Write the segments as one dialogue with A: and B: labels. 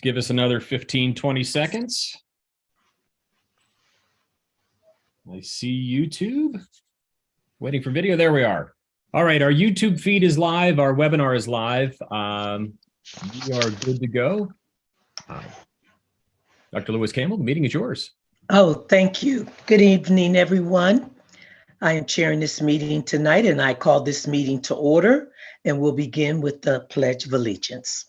A: give us another 15, 20 seconds. I see YouTube. Waiting for video. There we are. All right, our YouTube feed is live. Our webinar is live. We are good to go. Dr. Lewis Campbell, the meeting is yours.
B: Oh, thank you. Good evening, everyone. I am chairing this meeting tonight, and I call this meeting to order, and we'll begin with the Pledge of Allegiance.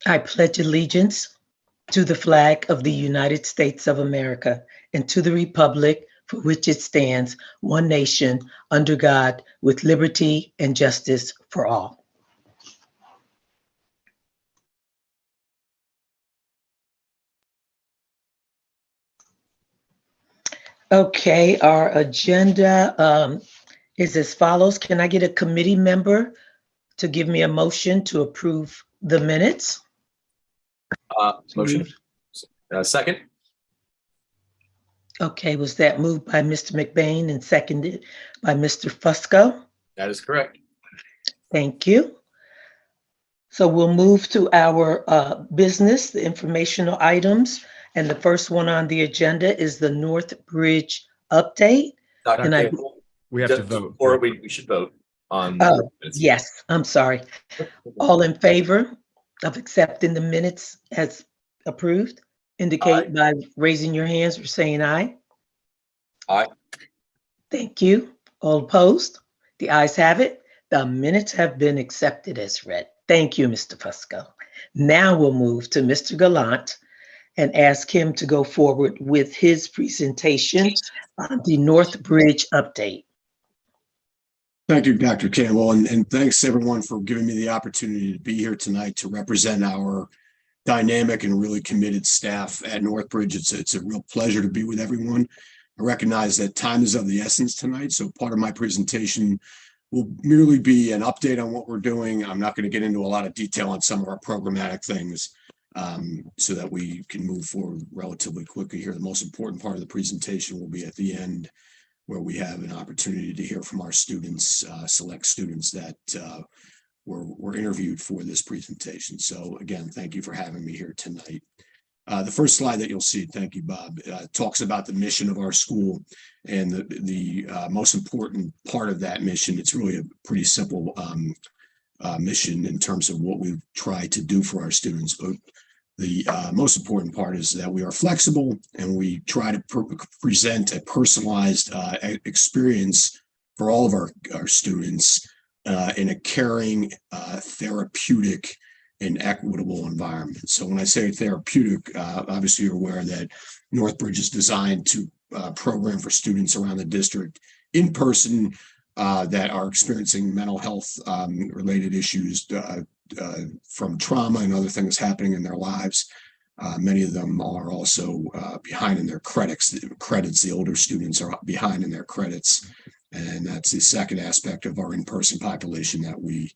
B: I pledge allegiance to the flag of the United States of America and to the republic for which it stands, one nation, under God, with liberty and justice for all. Okay, our agenda is as follows. Can I get a committee member to give me a motion to approve the minutes?
C: Motion. Second.
B: Okay, was that moved by Mr. McBain and seconded by Mr. Fusco?
C: That is correct.
B: Thank you. So we'll move to our business, the informational items. And the first one on the agenda is the North Bridge update.
C: Dr.
B: And I-
C: Campbell,
A: We have to vote.
C: Or we should vote on.
B: Oh, yes, I'm sorry. All in favor of accepting the minutes as approved, indicate by raising your hands or saying aye.
C: Aye.
B: Thank you. All opposed? The ayes have it. The minutes have been accepted as read. Thank you, Mr. Fusco. Now we'll move to Mr. Gallant and ask him to go forward with his presentation on the North Bridge update.
D: Thank you, Dr. Campbell, and thanks everyone for giving me the opportunity to be here tonight to represent our dynamic and really committed staff at Northbridge. It's a real pleasure to be with everyone. I recognize that time is of the essence tonight, so part of my presentation will merely be an update on what we're doing. I'm not going to get into a lot of detail on some of our programmatic things so that we can move forward relatively quickly here. The most important part of the presentation will be at the end, where we have an opportunity to hear from our students, select students that were interviewed for this presentation. So again, thank you for having me here tonight. The first slide that you'll see, thank you, Bob, talks about the mission of our school and the most important part of that mission. It's really a pretty simple mission in terms of what we try to do for our students. But the most important part is that we are flexible and we try to present a personalized experience for all of our students in a caring, therapeutic, and equitable environment. So when I say therapeutic, obviously you're aware that Northbridge is designed to program for students around the district in person that are experiencing mental health related issues from trauma and other things happening in their lives. Many of them are also behind in their credits. The older students are behind in their credits. And that's the second aspect of our in-person population that we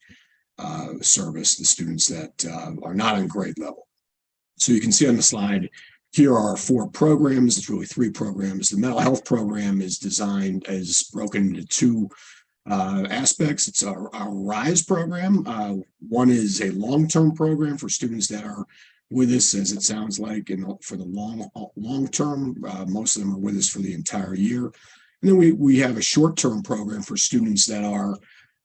D: service, the students that are not on grade level. So you can see on the slide, here are our 4 programs. It's really 3 programs. The mental health program is broken into 2 aspects. It's our RISE program. One is a long-term program for students that are with us, as it sounds like, and for the long term. Most of them are with us for the entire year. And then we have a short-term program for students that are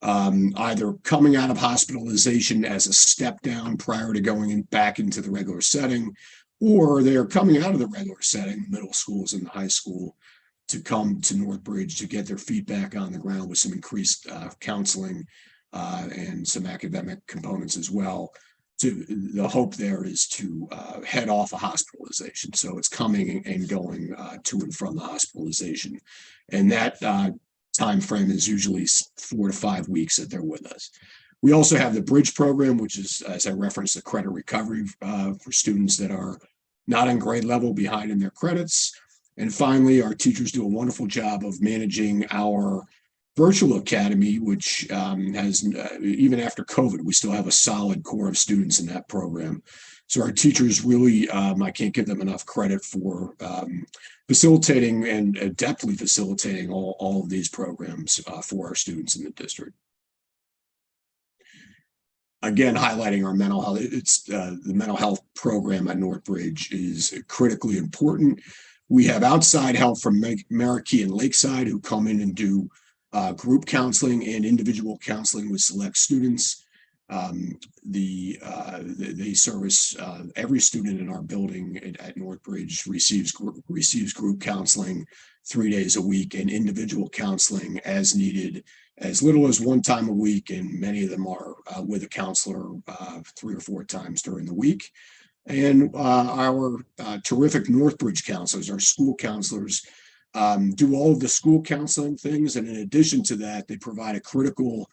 D: either coming out of hospitalization as a step down prior to going back into the regular setting, or they're coming out of the regular setting, middle schools and the high school, to come to Northbridge to get their feet back on the ground with some increased counseling and some academic components as well. The hope there is to head off a hospitalization. So it's coming and going to and from the hospitalization. And that time frame is usually 4 to 5 weeks that they're with us. We also have the Bridge program, which is, as I referenced, the credit recovery for students that are not on grade level, behind in their credits. And finally, our teachers do a wonderful job of managing our virtual academy, which has, even after COVID, we still have a solid core of students in that program. So our teachers really, I can't give them enough credit for facilitating and adeptly facilitating all of these programs for our students in the district. again, highlighting our mental health. It's the mental health program at Northbridge is critically important. We have outside help from Marquee and Lakeside who come in and do group counseling and individual counseling with select students. They service every student in our building at Northbridge receives group counseling 3 days a week and individual counseling as needed, as little as 1 time a week, and many of them are with a counselor 3 or 4 times during the week. And our terrific Northbridge counselors, our school counselors, do all of the school counseling things. And in addition to that, they provide a critical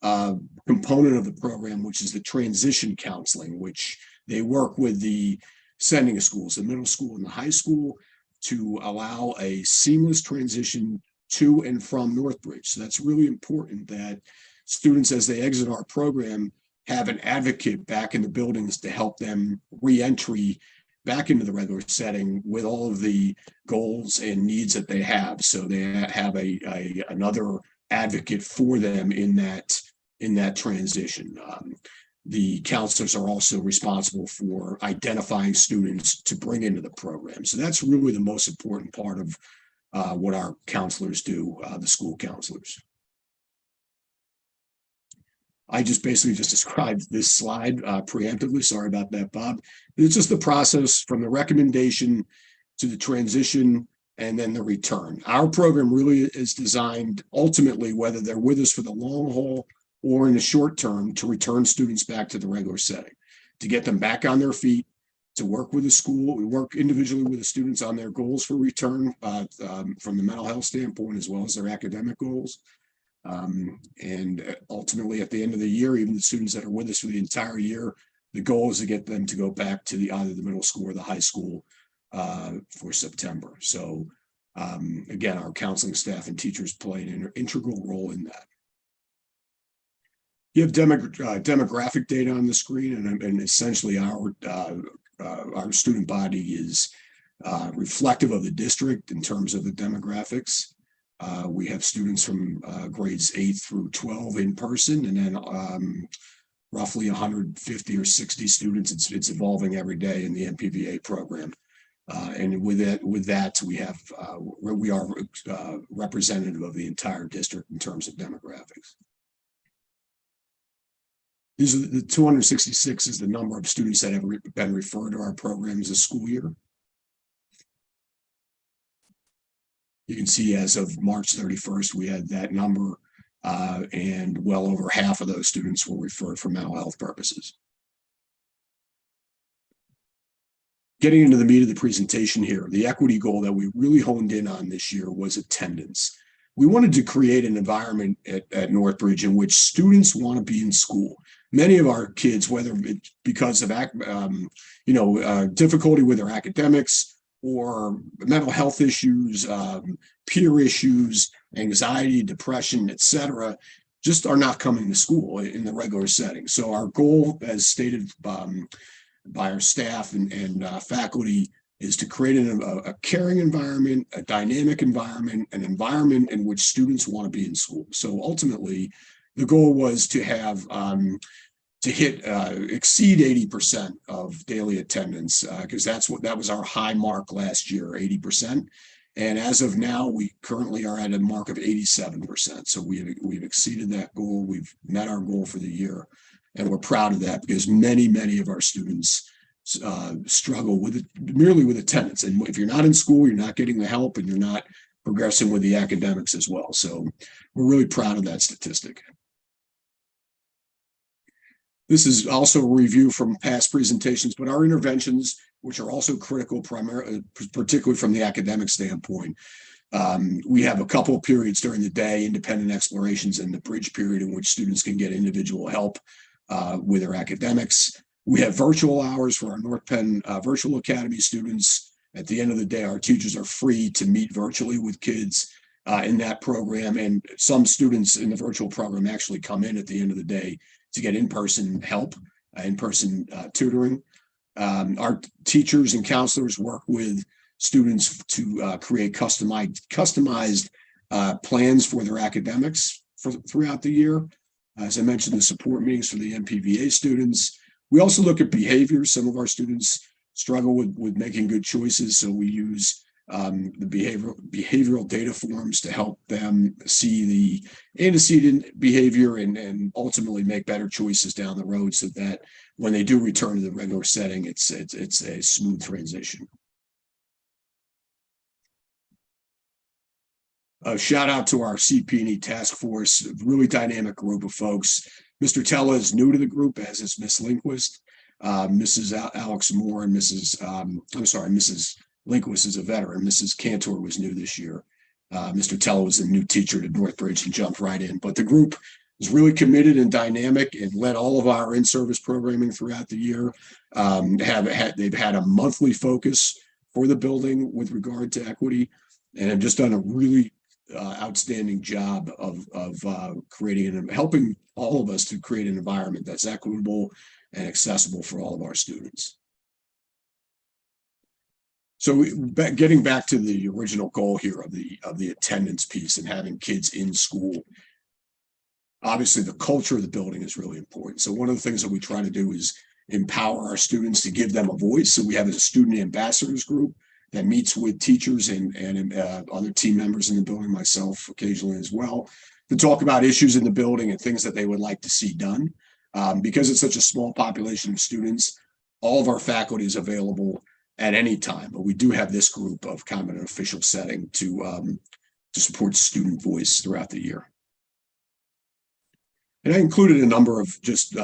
D: component of the program, which is the transition counseling, which they work with the sending schools, the middle school and the high school, to allow a seamless transition to and from Northbridge. So that's really important that students, as they exit our program, have an advocate back in the buildings to help them re-entry back into the regular setting with all of the goals and needs that they have. So they have another advocate for them in that transition. The counselors are also responsible for identifying students to bring into the program. So that's really the most important part of what our counselors do, the school counselors. I just basically described this slide preemptively. Sorry about that, Bob. It's just the process from the recommendation to the transition and then the return. Our program really is designed ultimately, whether they're with us for the long haul or in the short term, to return students back to the regular setting, to get them back on their feet, to work with the school. We work individually with the students on their goals for return from the mental health standpoint, as well as their academic goals. And ultimately, at the end of the year, even the students that are with us for the entire year, the goal is to get them to go back to either the middle school or the high school for September. So again, our counseling staff and teachers play an integral role in that. You have demographic data on the screen, and essentially our student body is reflective of the district in terms of the demographics. We have students from grades 8 through 12 in person, and then roughly 150 or 60 students. It's evolving every day in the NPVA program. And with that, we are representative of the entire district in terms of demographics. These are the 266 is the number of students that have been referred to our programs this school year. You can see as of March 31st, we had that number, and well over half of those students were referred for mental health purposes. Getting into the meat of the presentation here, the equity goal that we really honed in on this year was attendance. We wanted to create an environment at Northbridge in which students want to be in school. Many of our kids, whether it's because of difficulty with their academics or mental health issues, peer issues, anxiety, depression, etc., just are not coming to school in the regular setting. So our goal, as stated by our staff and faculty, is to create a caring environment, a dynamic environment, an environment in which students want to be in school. So ultimately, the goal was to have exceed 80% of daily attendance, because that was our high mark last year, 80%. And as of now, we currently are at a mark of 87%. So we've exceeded that goal. We've met our goal for the year, and we're proud of that because many of our students struggle merely with attendance. And if you're not in school, you're not getting the help, and you're not progressing with the academics as well. So we're really proud of that statistic. This is also a review from past presentations, but our interventions, which are also critical, particularly from the academic standpoint. We have a couple of periods during the day, independent explorations, and the bridge period in which students can get individual help with their academics. We have virtual hours for our North Penn Virtual Academy students. At the end of the day, our teachers are free to meet virtually with kids in that program. And some students in the virtual program actually come in at the end of the day to get in-person help, in-person tutoring. Our teachers and counselors work with students to create customized plans for their academics throughout the year. As I mentioned, the support meetings for the NPVA students. We also look at behaviors. Some of our students struggle with making good choices, so we use the behavioral data forms to help them see the antecedent behavior and ultimately make better choices down the road, so that when they do return to the regular setting, it's a smooth transition. A shout out to our CP&E task force, a really dynamic group of folks. Mr. Tella is new to the group, as is Miss Lindquist. Mrs. Alex Moore and Mrs. Lindquist is a veteran. Mrs. Cantor was new this year. Mr. Tella was a new teacher to Northbridge and jumped right in. But the group is really committed and dynamic and led all of our in-service programming throughout the year. They've had a monthly focus for the building with regard to equity, and have just done a really outstanding job of creating and helping all of us to create an environment that's equitable and accessible for all of our students. So getting back to the original goal here of the attendance piece and having kids in school, obviously the culture of the building is really important. So one of the things that we try to do is empower our students to give them a voice. So we have a student ambassadors group that meets with teachers and other team members in the building, myself occasionally as well, to talk about issues in the building and things that they would like to see done. Because it's such a small population of students, all of our faculty is available at any time, but we do have this group of kind of an official setting to support student voice throughout the year. And I included a number of just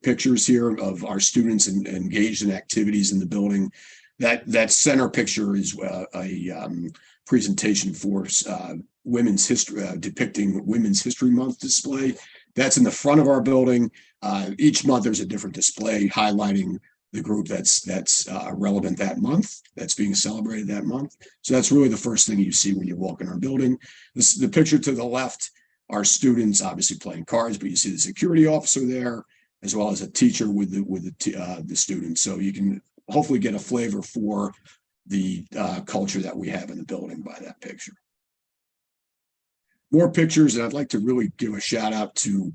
D: pictures here of our students engaged in activities in the building. That center picture is a presentation for women's history, depicting Women's History Month display. That's in the front of our building. Each month there's a different display highlighting the group that's relevant that month, that's being celebrated that month. So that's really the first thing you see when you walk in our building. The picture to the left are students obviously playing cards, but you see the security officer there, as well as a teacher with the students. So you can hopefully get a flavor for the culture that we have in the building by that picture. More pictures, and I'd like to really give a shout out to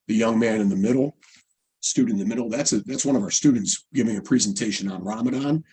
D: the young man in the middle, student in the middle. That's one of our students giving a presentation on Ramadan.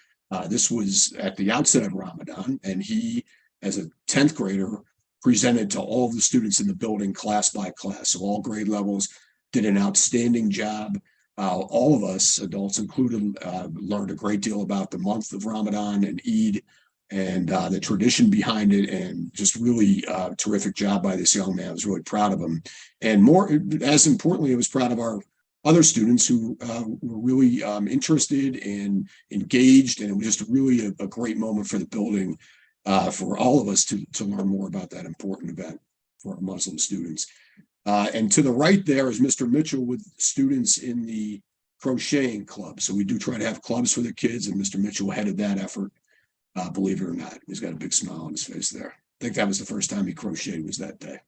D: This was at the outset of Ramadan, and he, as a 10th grader, presented to all of the students in the building class by class. So all grade levels did an outstanding job. All of us, adults included, learned a great deal about the month of Ramadan and Eid and the tradition behind it, and just really terrific job by this young man. I was really proud of him. And more, as importantly, I was proud of our other students who were really interested and engaged, and it was just really a great moment for the building, for all of us to learn more about that important event for our Muslim students. And to the right there is Mr. Mitchell with students in the crocheting club. So we do try to have clubs for the kids, and Mr. Mitchell headed that effort, believe it or not. He's got a big smile on his face there. I think that was the first time he crocheted was that day.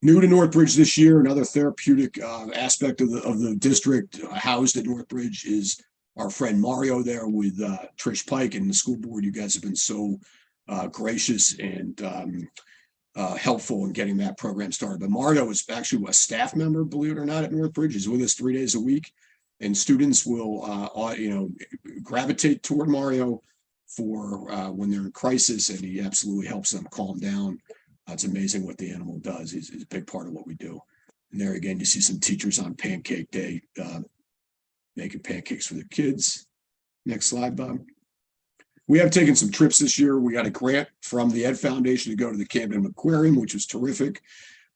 D: New to Northbridge this year, another therapeutic aspect of the district housed at Northbridge is our friend Mario there with Trish Pike and the school board. You guys have been so gracious and helpful in getting that program started. But Mario is actually a staff member, believe it or not, at Northbridge. He's with us 3 days a week, and students will gravitate toward Mario for when they're in crisis, and he absolutely helps them calm down. It's amazing what the animal does. He's a big part of what we do. And there again, you see some teachers on Pancake Day making pancakes for the kids. Next slide, Bob. We have taken some trips this year. We got a grant from the Ed Foundation to go to the Camden Aquarium, which was terrific.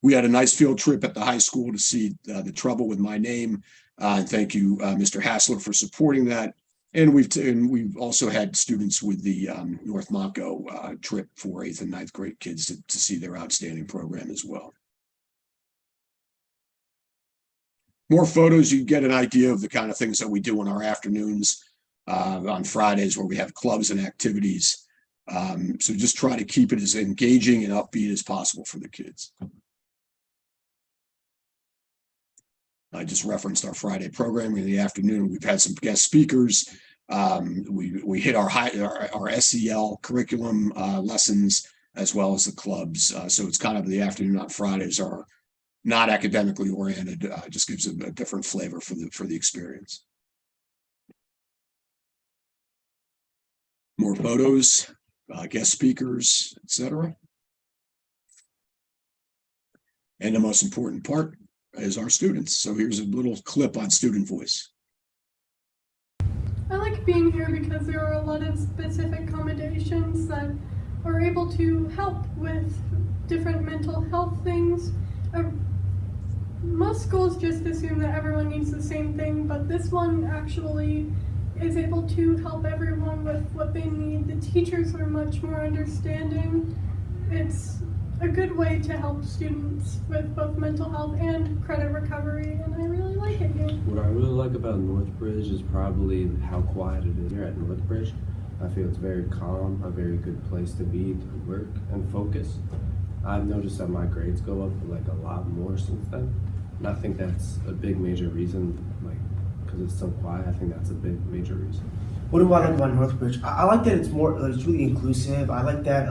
D: We had a nice field trip at the high school to see The Trouble with My Name. And thank you, Mr. Hassler, for supporting that. And we've also had students with the North Monco trip for 8th and 9th grade kids to see their outstanding program as well. More photos, you get an idea of the kind of things that we do in our afternoons on Fridays, where we have clubs and activities. So just try to keep it as engaging and upbeat as possible for the kids. I just referenced our Friday programming in the afternoon. We've had some guest speakers. We hit our SEL curriculum lessons, as well as the clubs. So it's kind of the afternoon on Fridays are not academically oriented. Just gives a different flavor for the experience. More photos, guest speakers, etc. And the most important part is our students. So here's a little clip on student voice.
E: I like being here because there are a lot of specific accommodations that are able to help with different mental health things. Most schools just assume that everyone needs the same thing, but this one actually is able to help everyone with what they need. The teachers are much more understanding. It's a good way to help students with both mental health and credit recovery, and I really like it here.
F: What I really like about Northbridge is probably how quiet it is here at Northbridge. I feel it's very calm, a very good place to be, to work and focus. I've noticed that my grades go up like a lot more since then. And I think that's a big major reason, like, because it's so quiet. I think that's a big major reason.
G: What do I like about Northbridge? I like that it's it's really inclusive. I like that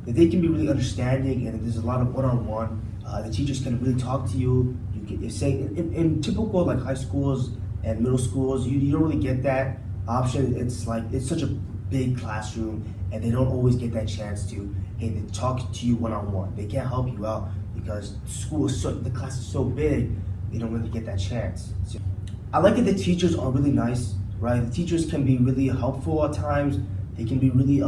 G: that they can be really understanding, and there's a lot of one-on-one. The teachers can really talk to you. You can say in typical like high schools and middle schools, you don't really get that option. It's like it's such a big classroom, and they don't always get that chance to they talk to you one-on-one. They can't help you out because the class is so big. They don't really get that chance. So, I like that the teachers are really nice, right? The teachers can be really helpful at times. They can be really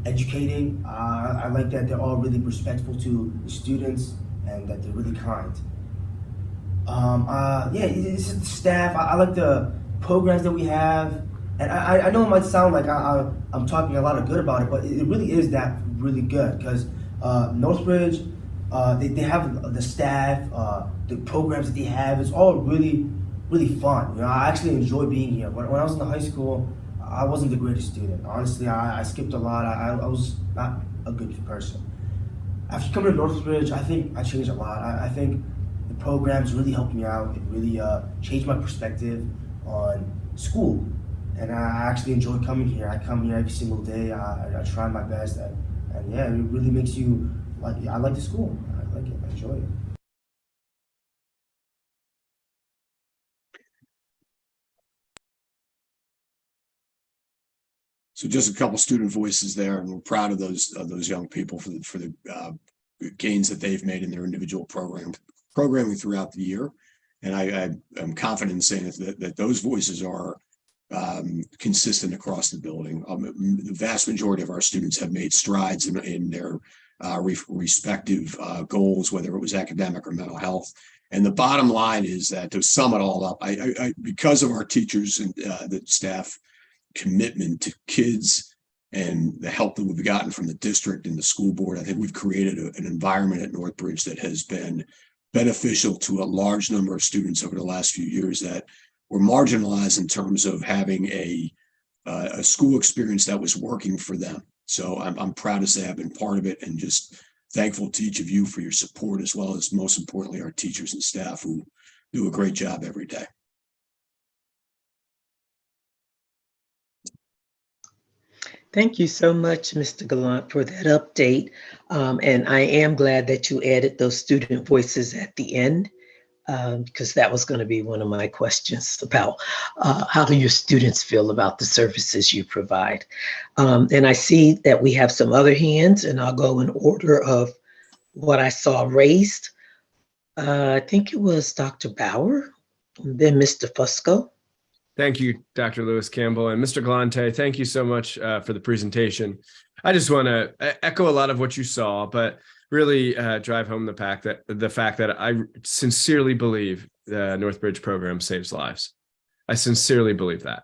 G: educating. I like that they're all really respectful to the students and that they're really kind. It's the staff. I like the programs that we have. And I know it might sound like I'm talking a lot of good about it, but it really is that really good because Northbridge, they have the staff, the programs that they have. It's all really, really fun. You know, I actually enjoy being here. When I was in the high school, I wasn't the greatest student. Honestly, I skipped a lot. I was not a good person. After coming to Northbridge, I think I changed a lot. I think the programs really helped me out. It really changed my perspective on school. And I actually enjoy coming here. I come here every single day. I try my best. And yeah, it really makes you, I like the school. I like it. I enjoy it.
D: So just a couple student voices there, and we're proud of those young people for the gains that they've made in their individual programming throughout the year. And I am confident in saying that those voices are consistent across the building. The vast majority of our students have made strides in their respective goals, whether it was academic or mental health. And the bottom line is that to sum it all up, I because of our teachers and the staff commitment to kids and the help that we've gotten from the district and the school board, I think we've created an environment at Northbridge that has been beneficial to a large number of students over the last few years that were marginalized in terms of having a school experience that was working for them. So I'm proud to say I've been part of it and just thankful to each of you for your support, as well as most importantly, our teachers and staff who do a great job every day.
B: Thank you so much, Mr. Gallant, for that update. And I am glad that you added those student voices at the end, because that was going to be one of my questions about how do your students feel about the services you provide. And I see that we have some other hands, and I'll go in order of what I saw raised. I think it was Dr. Bauer, and then Mr. Fusco.
H: Thank you, Dr. Lewis Campbell and Mr. Galante. Thank you so much for the presentation. I just want to echo a lot of what you saw, but really drive home the fact that I sincerely believe the Northbridge program saves lives. I sincerely believe that.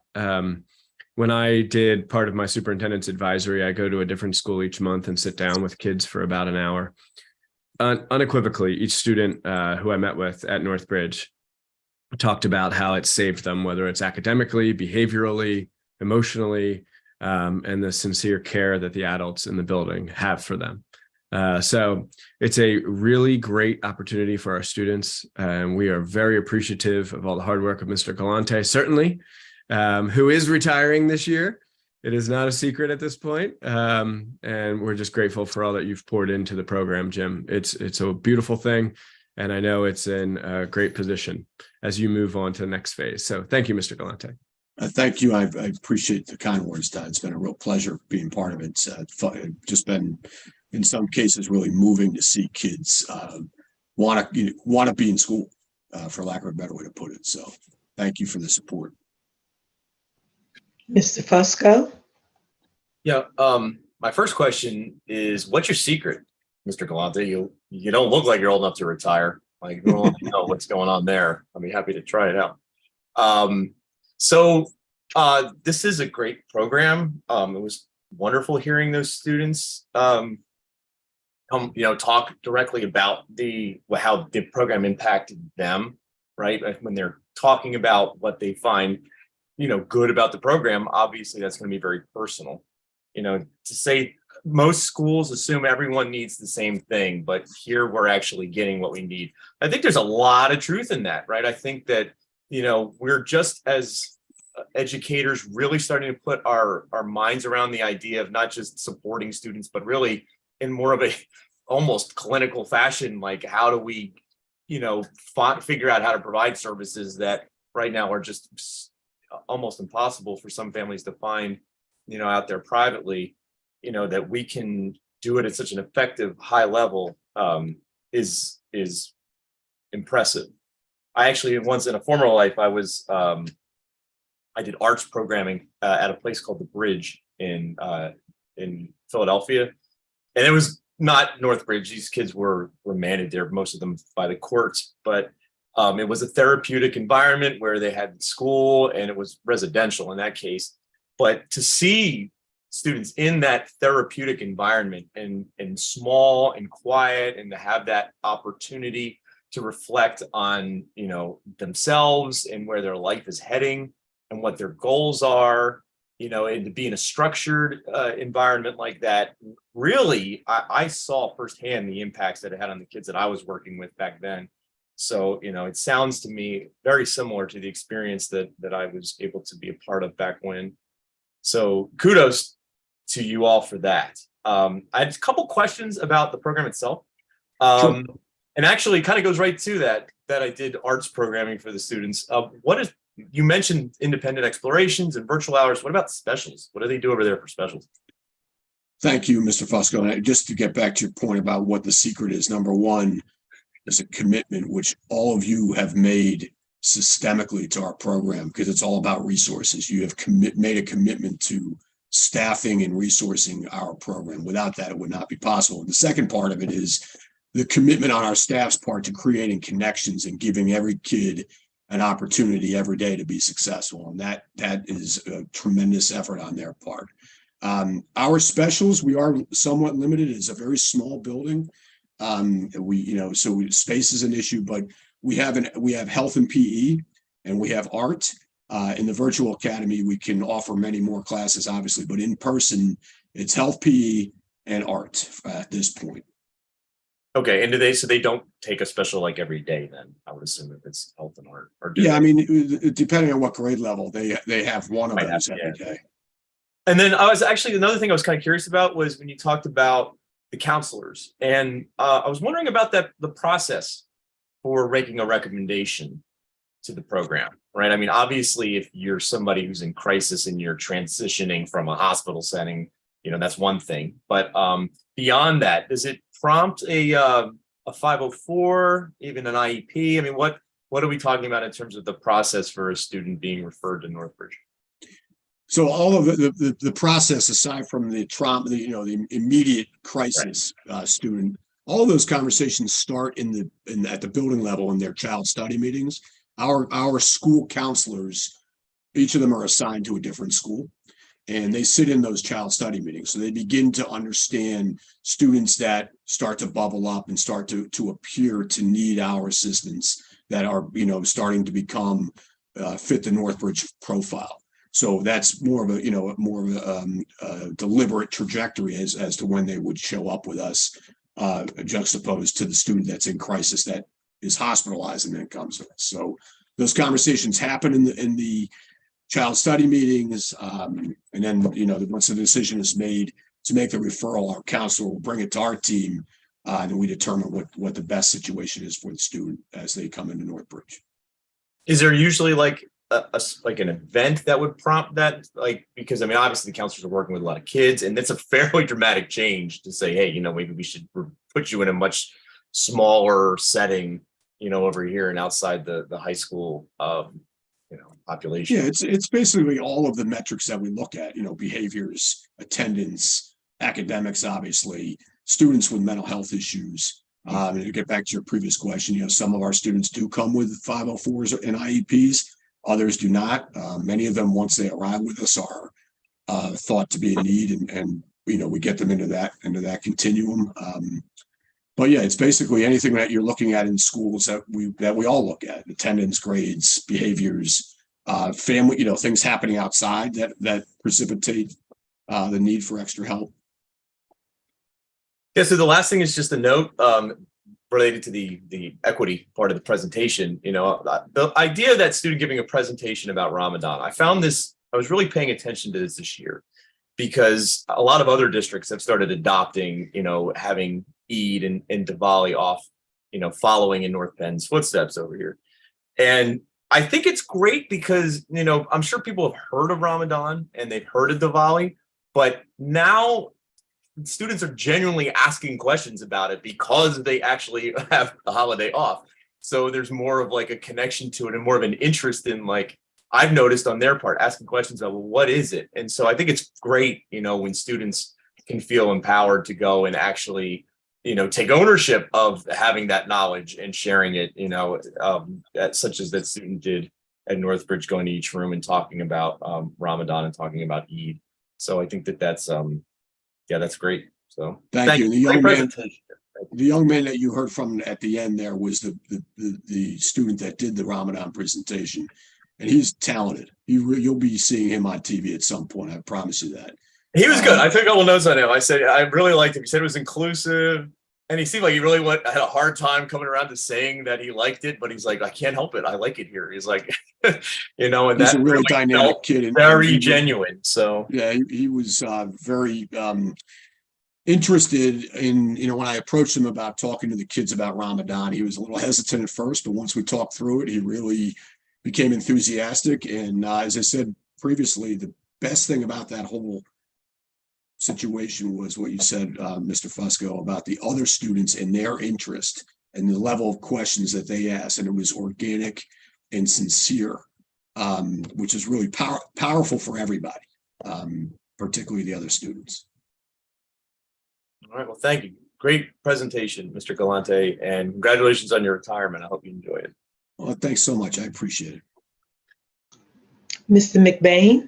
H: When I did part of my superintendent's advisory, I go to a different school each month and sit down with kids for about an hour. Unequivocally, each student who I met with at Northbridge talked about how it saved them, whether it's academically, behaviorally, emotionally, and the sincere care that the adults in the building have for them. So it's a really great opportunity for our students, and we are very appreciative of all the hard work of Mr. Galante, certainly, who is retiring this year. It is not a secret at this point, and we're just grateful for all that you've poured into the program, Jim. It's a beautiful thing. And I know it's in a great position as you move on to the next phase. So thank you, Mr. Galante.
D: Thank you. I appreciate the kind words, Todd. It's been a real pleasure being part of it. It's just been, in some cases, really moving to see kids want to be in school, for lack of a better way to put it. So thank you for the support.
B: Mr. Fusco?
C: Yeah. My first question is, what's your secret, Mr. Galante? You don't look like you're old enough to retire. Like, you don't want to know what's going on there. I'd be happy to try it out. So this is a great program. It was wonderful hearing those students come, talk directly about how the program impacted them, right? When they're talking about what they find, good about the program, obviously that's going to be very personal. To say most schools assume everyone needs the same thing, but here we're actually getting what we need. I think there's a lot of truth in that, right? I think that, we're just as educators really starting to put our minds around the idea of not just supporting students, but really in more of a almost clinical fashion, like how do we, figure out how to provide services that right now are just almost impossible for some families to find, out there privately, that we can do it at such an effective high level is impressive. I actually, once in a former life, I did arts programming at a place called The Bridge in Philadelphia, and it was not Northbridge. These kids were remanded there, most of them by the courts, but it was a therapeutic environment where they had school and it was residential in that case. But to see students in that therapeutic environment and small and quiet, and to have that opportunity to reflect on, themselves and where their life is heading and what their goals are, and to be in a structured environment like that, really, I saw firsthand the impacts that it had on the kids that I was working with back then. So, it sounds to me very similar to the experience that I was able to be a part of back when. So kudos to you all for that. I had a couple questions about the program itself.
D: Sure.
C: And actually kind of goes right to that I did arts programming for the students. You mentioned independent explorations and virtual hours. What about specials? What do they do over there for specials?
D: Thank you, Mr. Fusco. And just to get back to your point about what the secret is, number one is a commitment, which all of you have made systemically to our program, because it's all about resources. You have made a commitment to staffing and resourcing our program. Without that, it would not be possible. And the second part of it is the commitment on our staff's part to creating connections and giving every kid an opportunity every day to be successful. And that is a tremendous effort on their part. Our specials, we are somewhat limited. It's a very small building. Space is an issue, but we have health and PE, and we have art. In the virtual academy, we can offer many more classes, obviously, but in person, it's health, PE, and art at this point.
C: Okay, and so they don't take a special like every day then, I would assume, if it's health and art? Or
D: Depending on what grade level, they have one of those every day.
C: And then another thing I was kind of curious about was when you talked about the counselors, and I was wondering about the process for making a recommendation to the program, right? I mean, obviously, if you're somebody who's in crisis and you're transitioning from a hospital setting, that's one thing. But beyond that, does it prompt a 504, even an IEP? I mean, what are we talking about in terms of the process for a student being referred to Northbridge?
D: So all of the process, aside from the trauma, the immediate crisis student, all of those conversations start at the building level in their child study meetings. Our school counselors, each of them are assigned to a different school, and they sit in those child study meetings. So they begin to understand students that start to bubble up and start to appear to need our assistance, that are starting to become fit the Northbridge profile. So that's more of a deliberate trajectory as to when they would show up with us, juxtaposed to the student that's in crisis that is hospitalized and then comes to us. So those conversations happen in the child study meetings, and then once the decision is made to make the referral, our counselor will bring it to our team and we determine what the best situation is for the student as they come into Northbridge.
C: Is there usually like like an event that would prompt that? Like, because I mean, obviously the counselors are working with a lot of kids, and it's a fairly dramatic change to say, hey, maybe we should put you in a much smaller setting, over here and outside the high school, population.
D: Yeah, it's basically all of the metrics that we look at, behaviors, attendance, academics, obviously, students with mental health issues. And to get back to your previous question, some of our students do come with 504s and IEPs, others do not. Many of them, once they arrive with us, are thought to be in need, and we get them into that continuum. But yeah, it's basically anything that you're looking at in schools that we all look at: attendance, grades, behaviors, family, things happening outside that precipitate the need for extra help.
C: Yeah, so the last thing is just a note related to the equity part of the presentation. The idea that student giving a presentation about Ramadan, I was really paying attention to this year, because a lot of other districts have started adopting, having Eid and Diwali off, following in North Bend's footsteps over here. And I think it's great because, I'm sure people have heard of Ramadan and they've heard of Diwali, but now students are genuinely asking questions about it because they actually have the holiday off. So there's more of like a connection to it and more of an interest in, like, I've noticed on their part, asking questions of, well, what is it? And so I think it's great, when students can feel empowered to go and actually, take ownership of having that knowledge and sharing it, such as that student did at Northbridge, going to each room and talking about Ramadan and talking about Eid. So I think that's that's great. So
D: thank you. The young man that you heard from at the end there was the student that did the Ramadan presentation, and he's talented. You'll be seeing him on TV at some point. I promise you that.
C: He was good. I took a couple notes on him. I said I really liked him. He said it was inclusive, and he seemed like he really had a hard time coming around to saying that he liked it. But he's like, I can't help it. I like it here. He's like, and
D: he's
C: that
D: a really dynamic kid, and
C: very genuine. So
D: yeah, he was very interested in, when I approached him about talking to the kids about Ramadan, he was a little hesitant at first, but once we talked through it, he really became enthusiastic. And as I said previously, the best thing about that whole situation was what you said, Mr. Fusco, about the other students and their interest and the level of questions that they asked. And it was organic and sincere, which is really powerful for everybody, particularly the other students.
C: all right, well, thank you. Great presentation, Mr. Galante, and congratulations on your retirement. I hope you enjoy it.
D: Well, thanks so much. I appreciate it.
B: Mr. McBain?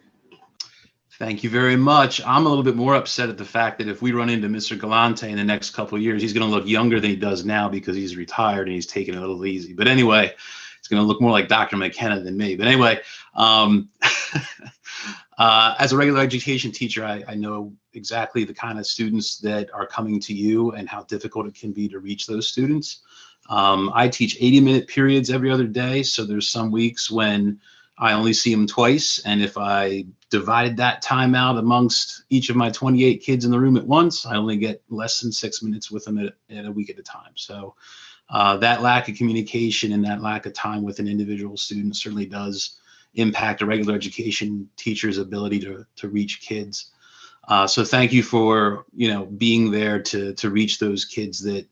I: Thank you very much. I'm a little bit more upset at the fact that if we run into Mr. Galante in the next couple of years, he's going to look younger than he does now because he's retired and he's taking it a little easy. But anyway, he's going to look more like Dr. McKenna than me. But anyway, as a regular education teacher, I know exactly the kind of students that are coming to you and how difficult it can be to reach those students. I teach 80-minute periods every other day. So there's some weeks when I only see them twice. And if I divided that time out amongst each of my 28 kids in the room at once, I only get less than 6 minutes with them at a week at a time. So that lack of communication and that lack of time with an individual student certainly does impact a regular education teacher's ability to reach kids. So thank you for, being there to reach those kids that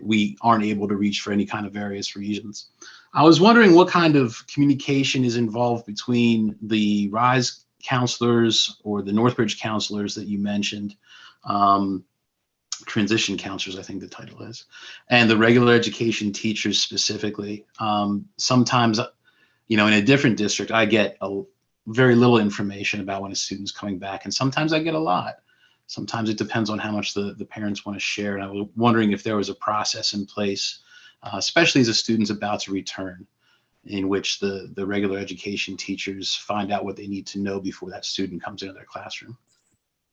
I: we aren't able to reach for any kind of various reasons. I was wondering what kind of communication is involved between the RISE counselors or the Northbridge counselors that you mentioned, transition counselors, I think the title is, and the regular education teachers specifically. Sometimes, in a different district, I get very little information about when a student's coming back, and sometimes I get a lot. Sometimes it depends on how much the parents want to share. And I was wondering if there was a process in place, especially as a student's about to return, in which the regular education teachers find out what they need to know before that student comes into their classroom.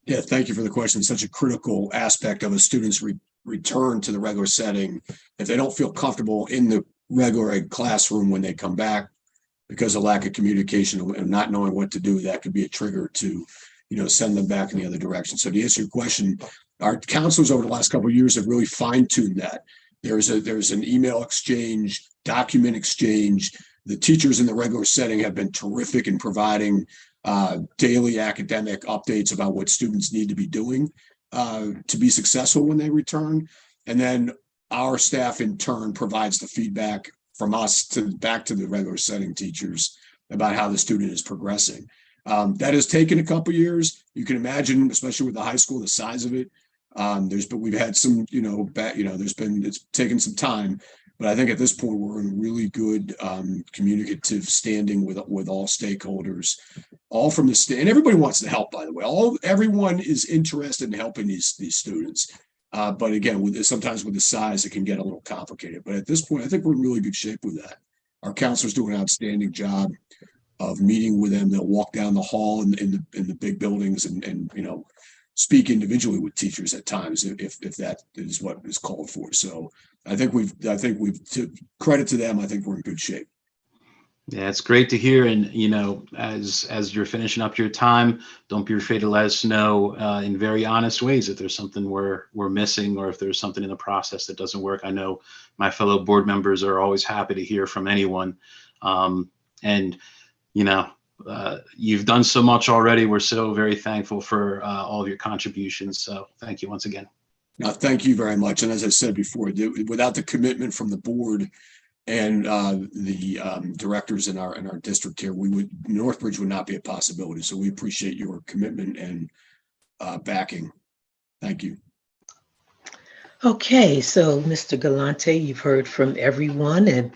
D: Yeah, thank you for the question. Such a critical aspect of a student's return to the regular setting. If they don't feel comfortable in the regular ed classroom when they come back because of lack of communication and not knowing what to do, that could be a trigger to send them back in the other direction. So to answer your question, our counselors over the last couple of years have really fine-tuned that. There's an email exchange, document exchange. The teachers in the regular setting have been terrific in providing daily academic updates about what students need to be doing to be successful when they return. And then our staff in turn provides the feedback from us back to the regular setting teachers about how the student is progressing. That has taken a couple of years. You can imagine, especially with the high school, the size of it. We've had some, it's taken some time, but I think at this point we're in really good communicative standing with all stakeholders, all from the state, and everybody wants to help. By the way, everyone is interested in helping these students. But again, sometimes with the size, it can get a little complicated. But at this point, I think we're in really good shape with that. Our counselors do an outstanding job of meeting with them. They'll walk down the hall in the big buildings and speak individually with teachers at times if that is what is called for. So I think we've to credit to them. I think we're in good shape.
I: Yeah, it's great to hear. And, as you're finishing up your time, don't be afraid to let us know in very honest ways if there's something we're missing or if there's something in the process that doesn't work. I know my fellow board members are always happy to hear from anyone. You've done so much already. We're so very thankful for all of your contributions. So thank you once again.
D: No, thank you very much. And as I said before, without the commitment from the board and the directors in our district here, Northbridge would not be a possibility. So we appreciate your commitment and backing. Thank you.
B: Okay, so Mr. Galante, you've heard from everyone, and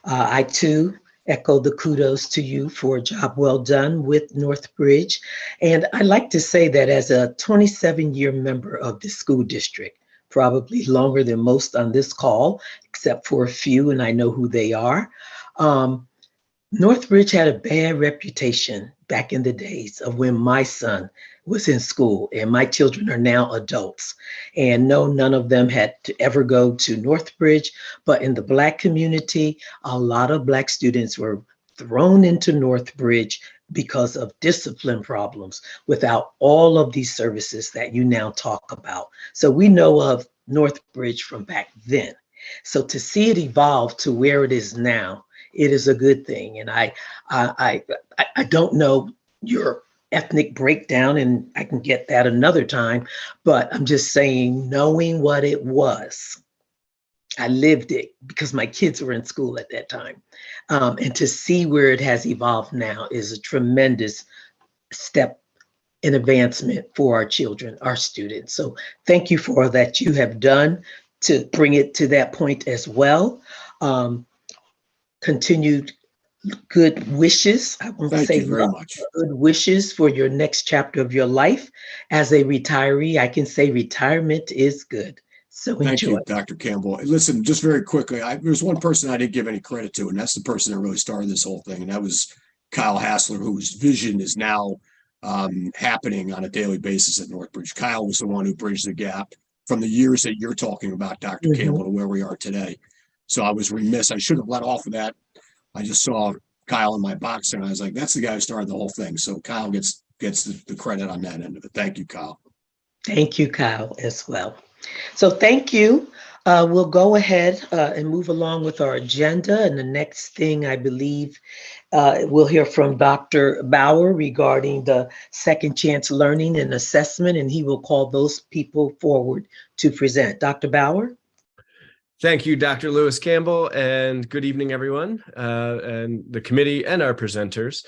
B: I too echo the kudos to you for a job well done with Northbridge. And I like to say that as a 27-year member of the school district, probably longer than most on this call, except for a few, and I know who they are. Northbridge had a bad reputation back in the days of when my son was in school, and my children are now adults. And no, none of them had to ever go to Northbridge, but in the Black community, a lot of Black students were thrown into Northbridge because of discipline problems without all of these services that you now talk about. So we know of Northbridge from back then. So to see it evolve to where it is now, it is a good thing. And I don't know your ethnic breakdown, and I can get that another time, but I'm just saying, knowing what it was, I lived it because my kids were in school at that time. And to see where it has evolved now is a tremendous step in advancement for our children, our students. So thank you for all that you have done to bring it to that point as well. Continued good wishes. I won't
D: Thank
B: say
D: you very much.
B: Good wishes for your next chapter of your life. As a retiree, I can say retirement is good. So
D: Thank
B: enjoy.
D: you, Dr. Campbell. Listen, just very quickly, there's one person I didn't give any credit to, and that's the person that really started this whole thing, and that was Kyle Hassler, whose vision is now happening on a daily basis at Northbridge. Kyle was the one who bridged the gap from the years that you're talking about, Dr. Campbell, to where we are today. So I was remiss. I should have let off of that. I just saw Kyle in my box and I was like, that's the guy who started the whole thing. So Kyle gets the credit on that end of it. Thank you, Kyle.
B: Thank you, Kyle, as well. So thank you. We'll go ahead and move along with our agenda. And the next thing, I believe, we'll hear from Dr. Bauer regarding the second chance learning and assessment, and he will call those people forward to present. Dr. Bauer?
H: Thank you, Dr. Lewis Campbell, and good evening, everyone, and the committee and our presenters.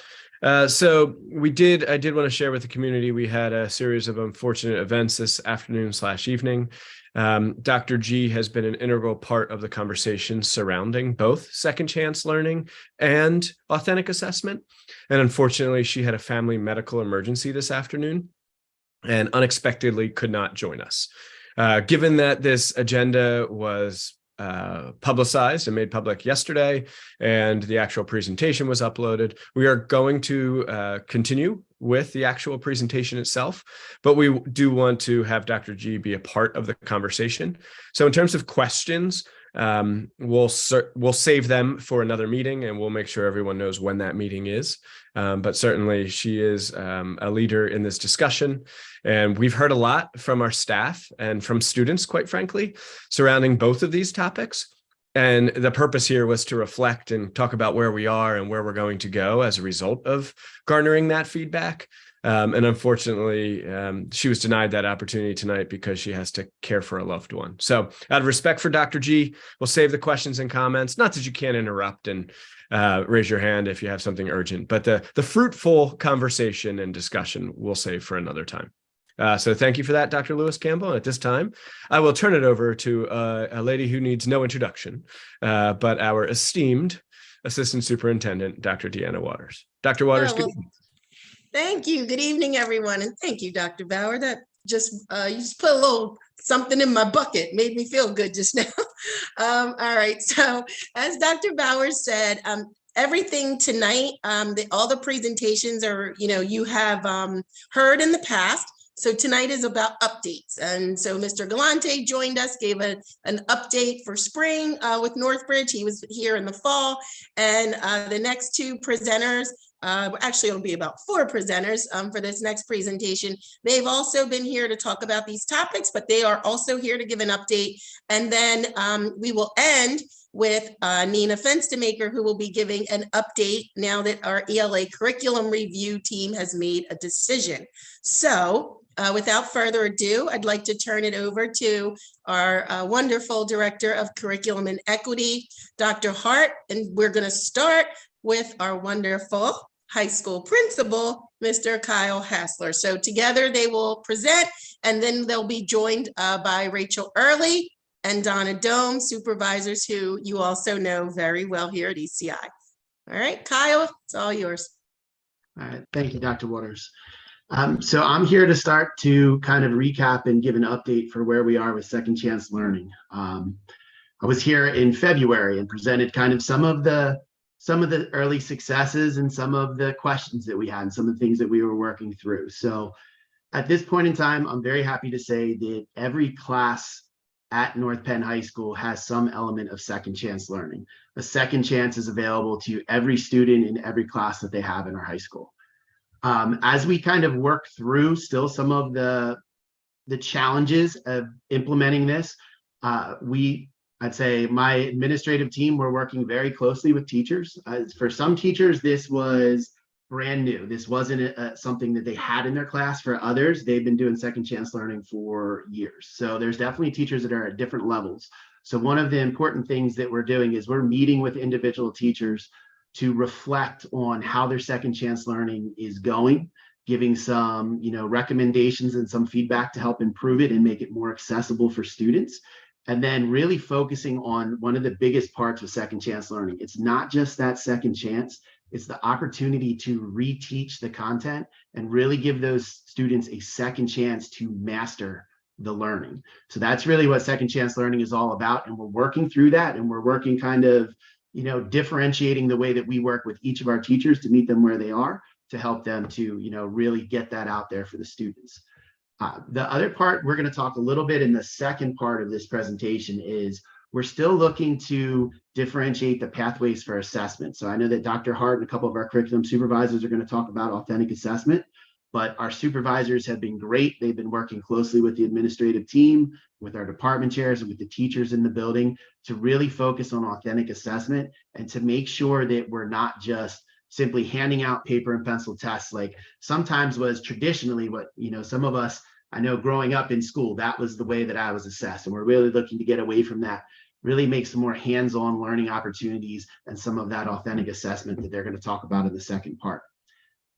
H: So I did want to share with the community, we had a series of unfortunate events this afternoon/evening. Dr. G has been an integral part of the conversation surrounding both second chance learning and authentic assessment. And unfortunately, she had a family medical emergency this afternoon and unexpectedly could not join us. Given that this agenda was publicized and made public yesterday, and the actual presentation was uploaded, we are going to continue with the actual presentation itself, but we do want to have Dr. G be a part of the conversation. So in terms of questions, We'll save them for another meeting, and we'll make sure everyone knows when that meeting is. But certainly she is a leader in this discussion. And we've heard a lot from our staff and from students, quite frankly, surrounding both of these topics. And the purpose here was to reflect and talk about where we are and where we're going to go as a result of garnering that feedback. And unfortunately, she was denied that opportunity tonight because she has to care for a loved one. So out of respect for Dr. G, we'll save the questions and comments. Not that you can't interrupt and raise your hand if you have something urgent, but the fruitful conversation and discussion we'll save for another time. So thank you for that, Dr. Lewis Campbell. And at this time, I will turn it over to a lady who needs no introduction, but our esteemed Assistant Superintendent, Dr. Deanna Waters. Dr. Waters, good evening.
J: Thank you. Good evening, everyone. And thank you, Dr. Bauer. That just, you just put a little something in my bucket, made me feel good just now. All right. So as Dr. Bauer said, everything tonight, all the presentations are, you have heard in the past. So tonight is about updates. And so Mr. Galante joined us, gave an update for spring with Northbridge. He was here in the fall. And the next two presenters, actually it'll be about 4 presenters for this next presentation. They've also been here to talk about these topics, but they are also here to give an update. And then we will end with Nina Fenstermaker, who will be giving an update now that our ELA curriculum review team has made a decision. So without further ado, I'd like to turn it over to our wonderful Director of Curriculum and Equity, Dr. Hart, and we're going to start with our wonderful high school principal, Mr. Kyle Hassler. So together they will present, and then they'll be joined by Rachel Early and Donna Dome, supervisors who you also know very well here at ECI. All right, Kyle, it's all yours.
K: All right, thank you, Dr. Waters. So I'm here to start to kind of recap and give an update for where we are with Second Chance Learning. I was here in February and presented kind of some of the early successes and some of the questions that we had and some of the things that we were working through. So at this point in time, I'm very happy to say that every class at North Penn High School has some element of second chance learning. A second chance is available to every student in every class that they have in our high school. As we kind of work through still some of the challenges of implementing this, I'd say my administrative team, we're working very closely with teachers. For some teachers, this was brand new. This wasn't something that they had in their class. For others, they've been doing second chance learning for years. So there's definitely teachers that are at different levels. So one of the important things that we're doing is we're meeting with individual teachers to reflect on how their second chance learning is going, giving some, recommendations and some feedback to help improve it and make it more accessible for students. And then really focusing on one of the biggest parts of second chance learning. It's not just that second chance, it's the opportunity to reteach the content and really give those students a second chance to master the learning. So that's really what second chance learning is all about. And we're working through that, and we're working kind of, differentiating the way that we work with each of our teachers to meet them where they are, to help them to, really get that out there for the students. The other part we're going to talk a little bit in the second part of this presentation is we're still looking to differentiate the pathways for assessment. So I know that Dr. Hart and a couple of our curriculum supervisors are going to talk about authentic assessment, but our supervisors have been great. They've been working closely with the administrative team, with our department chairs, and with the teachers in the building to really focus on authentic assessment and to make sure that we're not just simply handing out paper and pencil tests like sometimes was traditionally what, some of us, I know growing up in school, that was the way that I was assessed. And we're really looking to get away from that, really make some more hands-on learning opportunities and some of that authentic assessment that they're going to talk about in the second part.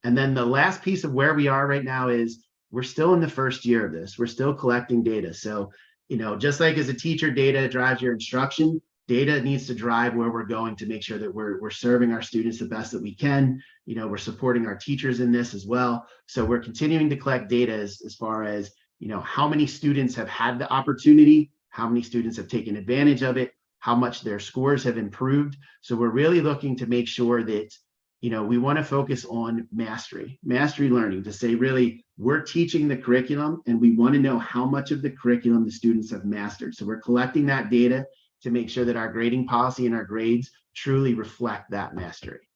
K: And then the last piece of where we are right now is we're still in the first year of this. We're still collecting data. So, just like as a teacher, data drives your instruction, data needs to drive where we're going to make sure that we're serving our students the best that we can. We're supporting our teachers in this as well. So we're continuing to collect data as far as, how many students have had the opportunity, how many students have taken advantage of it, how much their scores have improved. So we're really looking to make sure that, we want to focus on mastery learning, to say, really, we're teaching the curriculum and we want to know how much of the curriculum the students have mastered. So we're collecting that data to make sure that our grading policy and our grades truly reflect that mastery.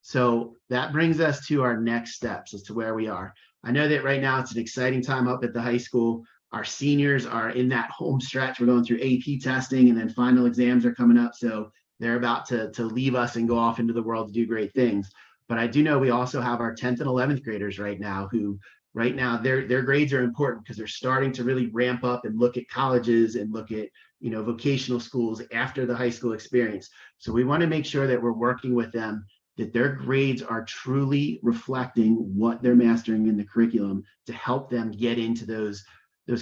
K: So that brings us to our next steps as to where we are. I know that right now it's an exciting time up at the high school. Our seniors are in that home stretch. We're going through AP testing and then final exams are coming up. So they're about to leave us and go off into the world to do great things. But I do know we also have our 10th and 11th graders right now who right now their grades are important because they're starting to really ramp up and look at colleges and look at, you know, vocational schools after the high school experience. So we want to make sure that we're working with them, that their grades are truly reflecting what they're mastering in the curriculum to help them get into those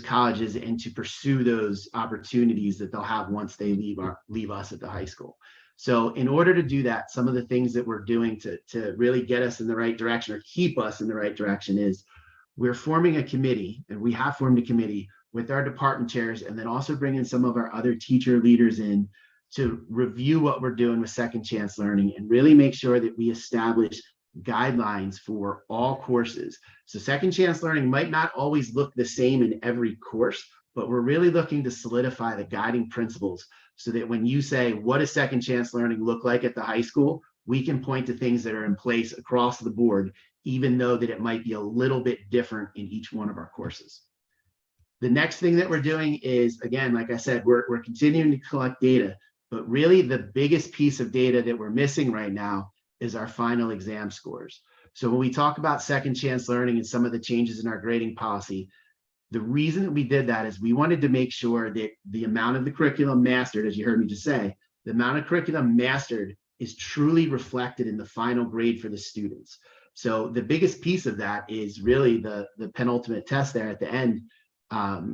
K: colleges and to pursue those opportunities that they'll have once they leave us at the high school. So in order to do that, some of the things that we're doing to really get us in the right direction or keep us in the right direction is we're forming a committee, and we have formed a committee with our department chairs, and then also bringing some of our other teacher leaders in to review what we're doing with second chance learning and really make sure that we establish guidelines for all courses. So second chance learning might not always look the same in every course, but we're really looking to solidify the guiding principles so that when you say, what does second chance learning look like at the high school, we can point to things that are in place across the board, even though that it might be a little bit different in each one of our courses. The next thing that we're doing is, again, like I said, we're continuing to collect data, but really the biggest piece of data that we're missing right now is our final exam scores. So when we talk about second chance learning and some of the changes in our grading policy, the reason that we did that is we wanted to make sure that the amount of the curriculum mastered, as you heard me just say, the amount of curriculum mastered is truly reflected in the final grade for the students. So the biggest piece of that is really the penultimate test there at the end,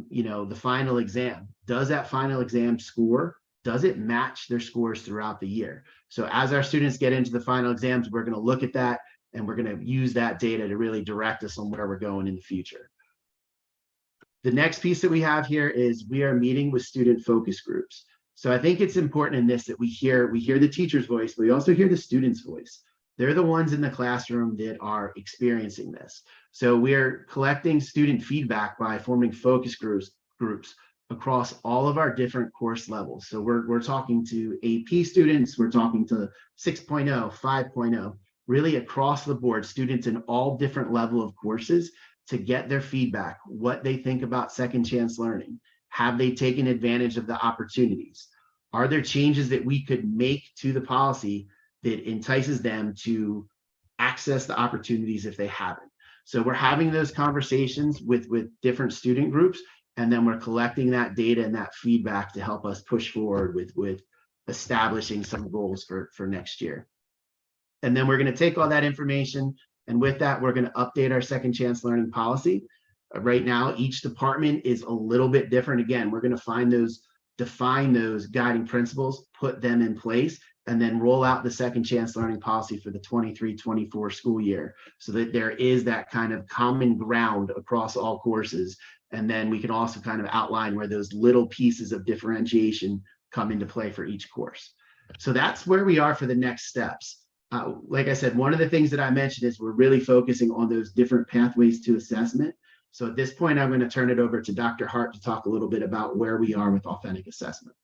K: you know, the final exam. Does that final exam score, does it match their scores throughout the year? So as our students get into the final exams, we're going to look at that and we're going to use that data to really direct us on where we're going in the future. The next piece that we have here is we are meeting with student focus groups. So I think it's important in this that we hear the teacher's voice, but we also hear the student's voice. They're the ones in the classroom that are experiencing this. So we're collecting student feedback by forming focus groups across all of our different course levels. So we're talking to AP students, we're talking to 6.0, 5.0, really across the board, students in all different level of courses to get their feedback, what they think about second chance learning. Have they taken advantage of the opportunities? Are there changes that we could make to the policy that entices them to access the opportunities if they haven't? So we're having those conversations with different student groups, and then we're collecting that data and that feedback to help us push forward with establishing some goals for next year. And then we're going to take all that information, and with that, we're going to update our second chance learning policy. Right now, each department is a little bit different. Again, we're going to define those guiding principles, put them in place, and then roll out the second chance learning policy for the 23-24 school year so that there is that kind of common ground across all courses. And then we can also kind of outline where those little pieces of differentiation come into play for each course. So that's where we are for the next steps. Like I said, one of the things that I mentioned is we're really focusing on those different pathways to assessment. So at this point, I'm going to turn it over to Dr. Hart to talk a little bit about where we are with authentic assessment.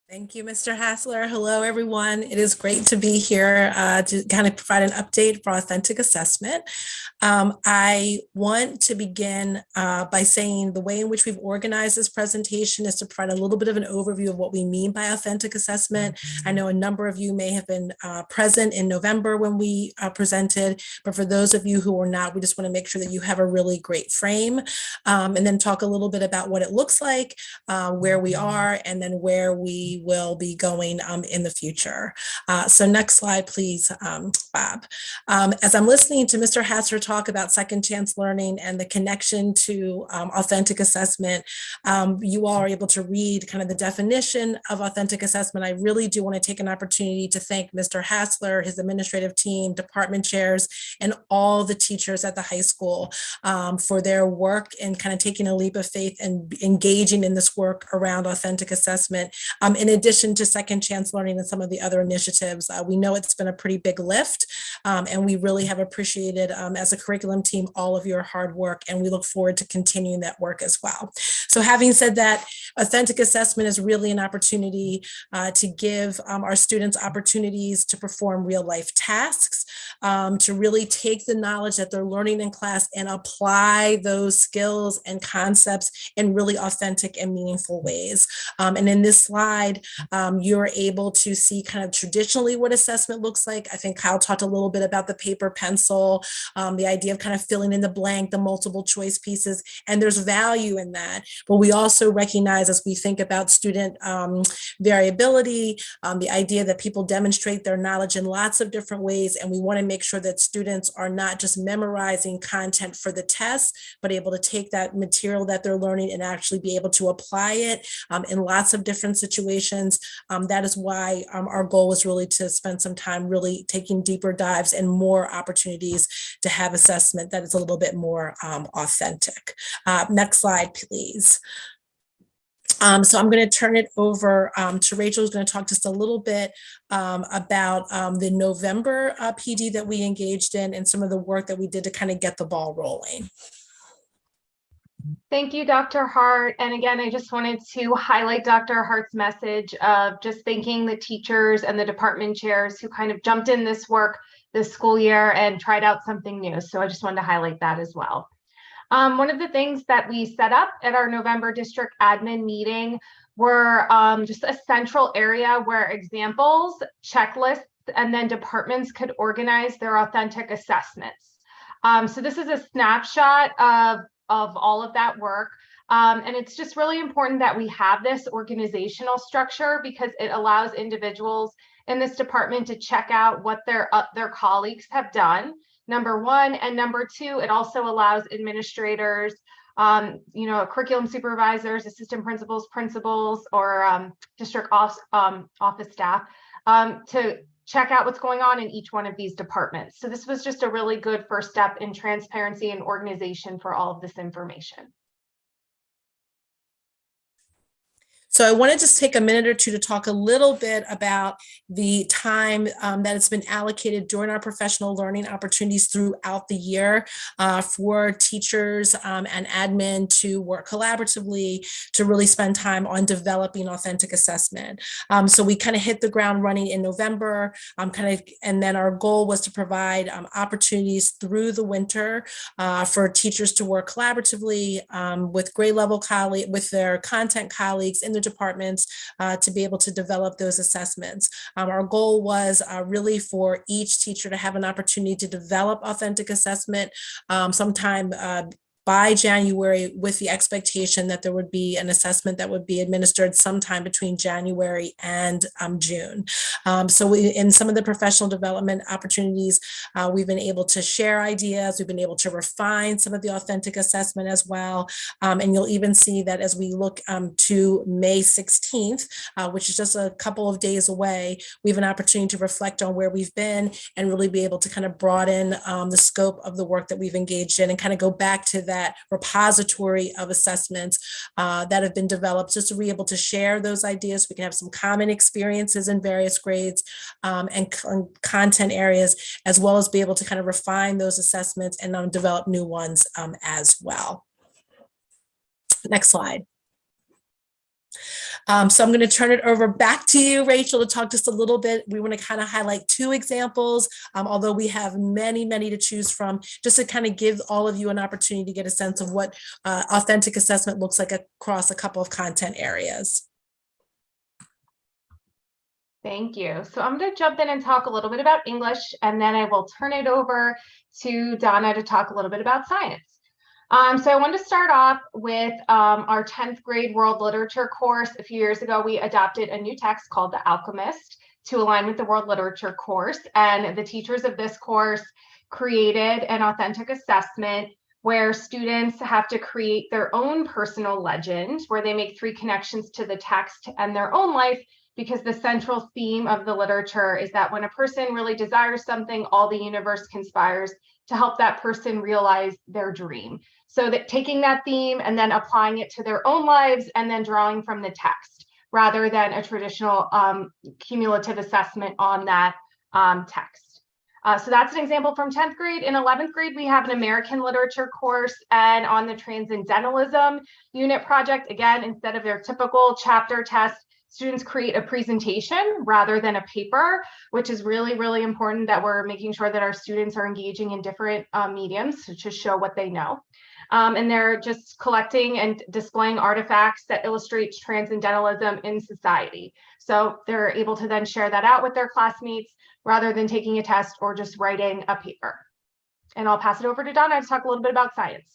L: Thank you, Mr. Hassler. Hello, everyone. It is great to be here to kind of provide an update for authentic assessment. I want to begin by saying the way in which we've organized this presentation is to provide a little bit of an overview of what we mean by authentic assessment. I know a number of you may have been present in November when we presented, but for those of you who are not, we just want to make sure that you have a really great frame, and then talk a little bit about what it looks like, where we are, and then where we will be going in the future. So next slide, please, Bob. As I'm listening to Mr. Hassler talk about second chance learning and the connection to authentic assessment, you all are able to read kind of the definition of authentic assessment. I really do want to take an opportunity to thank Mr. Hassler, his administrative team, department chairs, and all the teachers at the high school for their work and kind of taking a leap of faith and engaging in this work around authentic assessment. In addition to Second Chance Learning and some of the other initiatives. We know it's been a pretty big lift, and we really have appreciated, as a curriculum team, all of your hard work, and we look forward to continuing that work as well. So having said that, authentic assessment is really an opportunity to give our students opportunities to perform real life tasks, to really take the knowledge that they're learning in class and apply those skills and concepts in really authentic and meaningful ways. And in this slide, you're able to see kind of traditionally what assessment looks like. I think Kyle talked a little bit about the paper pencil, the idea of kind of filling in the blank, the multiple choice pieces, and there's value in that. But we also recognize, as we think about student variability, the idea that people demonstrate their knowledge in lots of different ways, and we want to make sure that students are not just memorizing content for the test, but able to take that material that they're learning and actually be able to apply it in lots of different situations. That is why our goal was really to spend some time really taking deeper dives and more opportunities to have assessment that is a little bit more authentic. Next slide, please. So I'm going to turn it over to Rachel, who's going to talk just a little bit about the November PD that we engaged in and some of the work that we did to kind of get the ball rolling.
M: Thank you, Dr. Hart. And again, I just wanted to highlight Dr. Hart's message of just thanking the teachers and the department chairs who kind of jumped in this work this school year and tried out something new. So I just wanted to highlight that as well. One of the things that we set up at our November district admin meeting were just a central area where examples, checklists, and then departments could organize their authentic assessments. So this is a snapshot of all of that work. And it's just really important that we have this organizational structure because it allows individuals in this department to check out what their colleagues have done. Number one, and number two, it also allows administrators, curriculum supervisors, assistant principals, or district office staff to check out what's going on in each one of these departments. So this was just a really good first step in transparency and organization for all of this information.
L: So I want to just take a minute or two to talk a little bit about the time that has been allocated during our professional learning opportunities throughout the year for teachers and admin to work collaboratively to really spend time on developing authentic assessment. So we kind of hit the ground running in November, and then our goal was to provide opportunities through the winter for teachers to work collaboratively with grade level colleagues, with their content colleagues in the departments to be able to develop those assessments. Our goal was really for each teacher to have an opportunity to develop authentic assessment sometime by January, with the expectation that there would be an assessment that would be administered sometime between January and June. So in some of the professional development opportunities, we've been able to share ideas, we've been able to refine some of the authentic assessment as well. And you'll even see that as we look to May 16th, which is just a couple of days away, we have an opportunity to reflect on where we've been and really be able to kind of broaden the scope of the work that we've engaged in and kind of go back to that repository of assessments that have been developed, just to be able to share those ideas. We can have some common experiences in various grades and content areas, as well as be able to kind of refine those assessments and develop new ones as well. Next slide. So I'm going to turn it over back to you, Rachel, to talk just a little bit. We want to kind of highlight two examples, although we have many, many to choose from, just to kind of give all of you an opportunity to get a sense of what authentic assessment looks like across a couple of content areas.
M: Thank you. So I'm going to jump in and talk a little bit about English, and then I will turn it over to Donna to talk a little bit about science. So I want to start off with our 10th grade world literature course. A few years ago, we adopted a new text called The Alchemist to align with the world literature course. And the teachers of this course created an authentic assessment where students have to create their own personal legend, where they make 3 connections to the text and their own life, because the central theme of the literature is that when a person really desires something, all the universe conspires to help that person realize their dream. So that taking that theme and then applying it to their own lives and then drawing from the text. rather than a traditional cumulative assessment on that text. So that's an example from 10th grade. In 11th grade, we have an American literature course, and on the Transcendentalism unit project, again, instead of their typical chapter test, students create a presentation rather than a paper, which is really, really important that we're making sure that our students are engaging in different mediums to show what they know. And they're just collecting and displaying artifacts that illustrates transcendentalism in society. So they're able to then share that out with their classmates rather than taking a test or just writing a paper. And I'll pass it over to Donna to talk a little bit about science.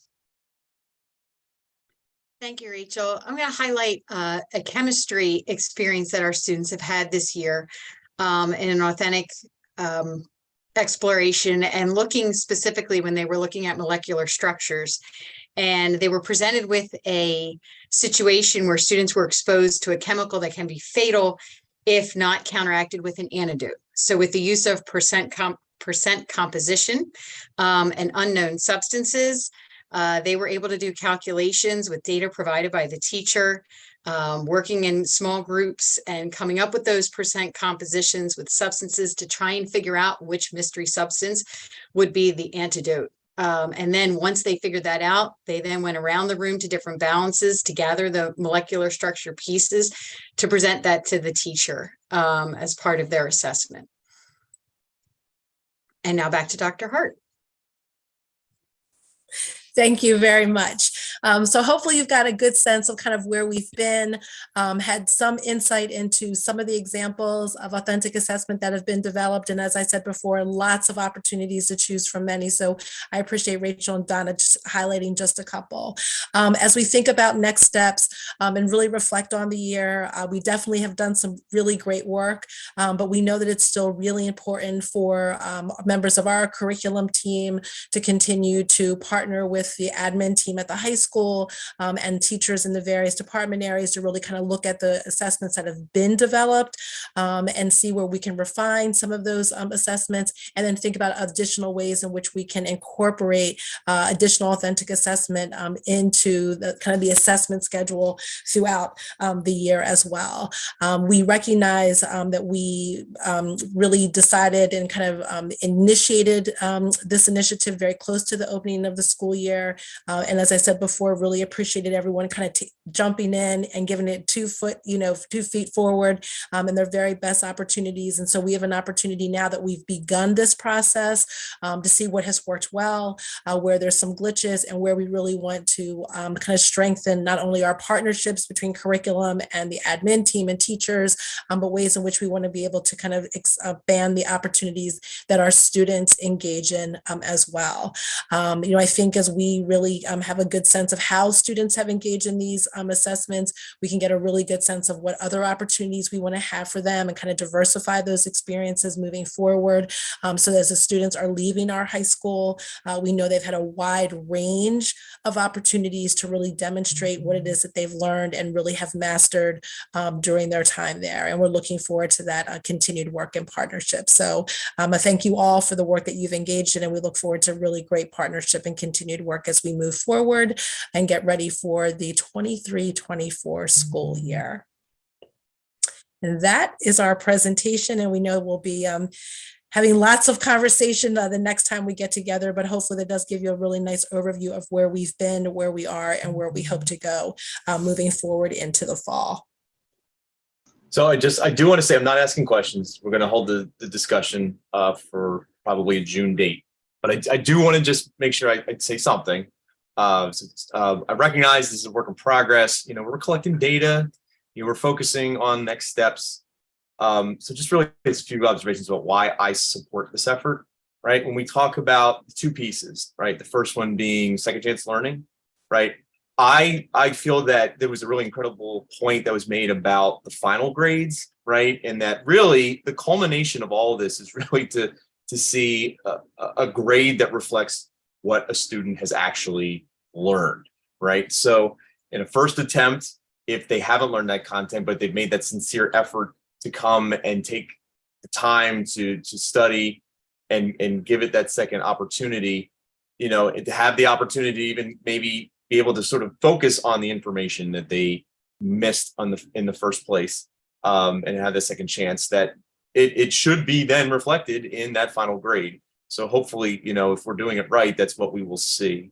N: Thank you, Rachel. I'm going to highlight a chemistry experience that our students have had this year in an authentic exploration, and looking specifically when they were looking at molecular structures. And they were presented with a situation where students were exposed to a chemical that can be fatal if not counteracted with an antidote. So with the use of percent composition and unknown substances, they were able to do calculations with data provided by the teacher, working in small groups and coming up with those percent compositions with substances to try and figure out which mystery substance would be the antidote. And then once they figured that out, they then went around the room to different balances to gather the molecular structure pieces to present that to the teacher as part of their assessment. And now back to Dr. Hart.
L: Thank you very much. So hopefully you've got a good sense of kind of where we've been, had some insight into some of the examples of authentic assessment that have been developed. And as I said before, lots of opportunities to choose from many. So I appreciate Rachel and Donna just highlighting just a couple. As we think about next steps and really reflect on the year, we definitely have done some really great work, but we know that it's still really important for members of our curriculum team to continue to partner with the admin team at the high school and teachers in the various department areas to really kind of look at the assessments that have been developed and see where we can refine some of those assessments, and then think about additional ways in which we can incorporate additional authentic assessment into the kind of the assessment schedule throughout the year as well. We recognize that we really decided and kind of initiated this initiative very close to the opening of the school year. And as I said before, really appreciated everyone kind of jumping in and giving it 2 feet forward in their very best opportunities. And so we have an opportunity now that we've begun this process to see what has worked well, where there's some glitches, and where we really want to kind of strengthen not only our partnerships between curriculum and the admin team and teachers, but ways in which we want to be able to kind of expand the opportunities that our students engage in as well. I think as we really have a good sense of how students have engaged in these assessments, we can get a really good sense of what other opportunities we want to have for them and kind of diversify those experiences moving forward. So as the students are leaving our high school, we know they've had a wide range of opportunities to really demonstrate what it is that they've learned and really have mastered during their time there. And we're looking forward to that continued work and partnership. So I thank you all for the work that you've engaged in, and we look forward to really great partnership and continued work as we move forward and get ready for the 23-24 school year. And that is our presentation, and we know we'll be having lots of conversation the next time we get together, but hopefully that does give you a really nice overview of where we've been, where we are, and where we hope to go moving forward into the fall.
C: So I do want to say I'm not asking questions. We're going to hold the discussion for probably a June date. But I do want to just make sure I say something. I recognize this is a work in progress. We're collecting data. We're focusing on next steps. So just really a few observations about why I support this effort, right? When we talk about the 2 pieces, right? The first one being second chance learning, right? I feel that there was a really incredible point that was made about the final grades, right? And that really the culmination of all of this is really to see a grade that reflects what a student has actually learned, right? So in a first attempt, if they haven't learned that content, but they've made that sincere effort to come and take the time to study and give it that second opportunity, and to have the opportunity to even maybe be able to sort of focus on the information that they missed in the first place, and have the second chance, that it should be then reflected in that final grade. So hopefully, if we're doing it right, that's what we will see.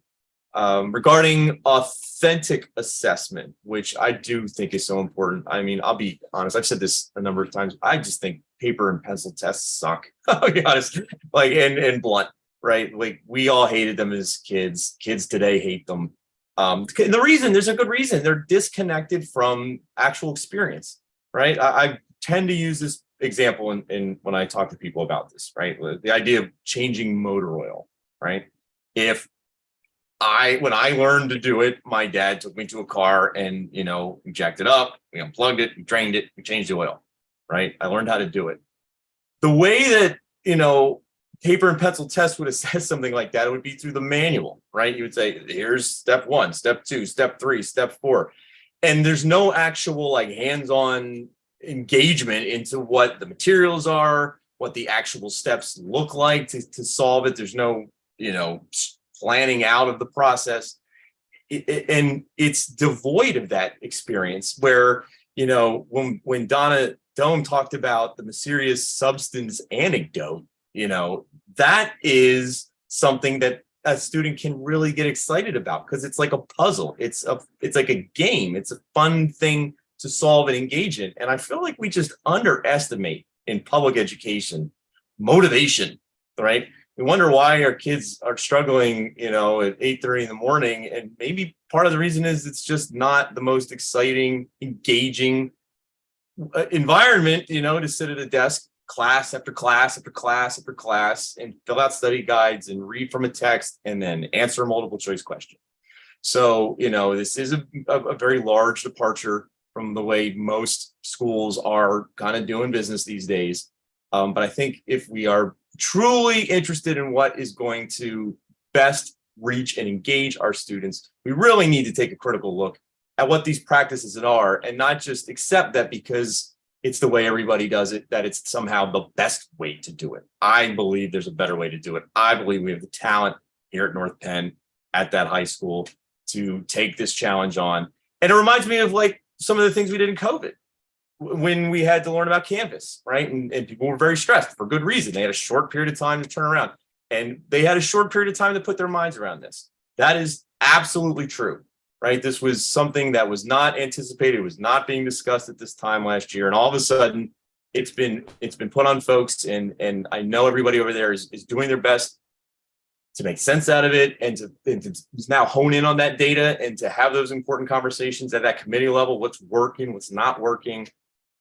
C: Regarding authentic assessment, which I do think is so important. I mean, I'll be honest, I've said this a number of times. I just think paper and pencil tests suck. I'll be honest, like, and blunt, right? Like, we all hated them as kids. Kids today hate them. And the reason, there's a good reason. They're disconnected from actual experience, right? I tend to use this example in when I talk to people about this, right? The idea of changing motor oil, right? When I learned to do it, my dad took me to a car and, we jacked it up, we unplugged it, we drained it, we changed the oil, right? I learned how to do it. The way that, paper and pencil test would assess something like that, it would be through the manual, right? You would say, here's step 1, step 2, step 3, step 4. And there's no actual like hands-on engagement into what the materials are, what the actual steps look like to solve it. There's no, planning out of the process. And it's devoid of that experience where, when Donna Dome talked about the mysterious substance anecdote, that is something that a student can really get excited about, because it's like a puzzle. It's like a game. It's a fun thing to solve and engage in. And I feel like we just underestimate in public education motivation, right? We wonder why our kids are struggling, at 8:30 in the morning. And maybe part of the reason is it's just not the most exciting, engaging environment, to sit at a desk, class after class after class after class, and fill out study guides and read from a text and then answer a multiple choice question. So, this is a very large departure from the way most schools are kind of doing business these days. But I think if we are truly interested in what is going to best reach and engage our students, we really need to take a critical look at what these practices are, and not just accept that because it's the way everybody does it, that it's somehow the best way to do it. I believe there's a better way to do it. I believe we have the talent here at North Penn at that high school to take this challenge on. And it reminds me of like some of the things we did in COVID when we had to learn about Canvas, right? And people were very stressed for good reason. They had a short period of time to turn around, and they had a short period of time to put their minds around this. That is absolutely true, right? This was something that was not anticipated. It was not being discussed at this time last year. And all of a sudden it's been put on folks. And I know everybody over there is doing their best to make sense out of it, and to now hone in on that data and to have those important conversations at that committee level, what's working, what's not working.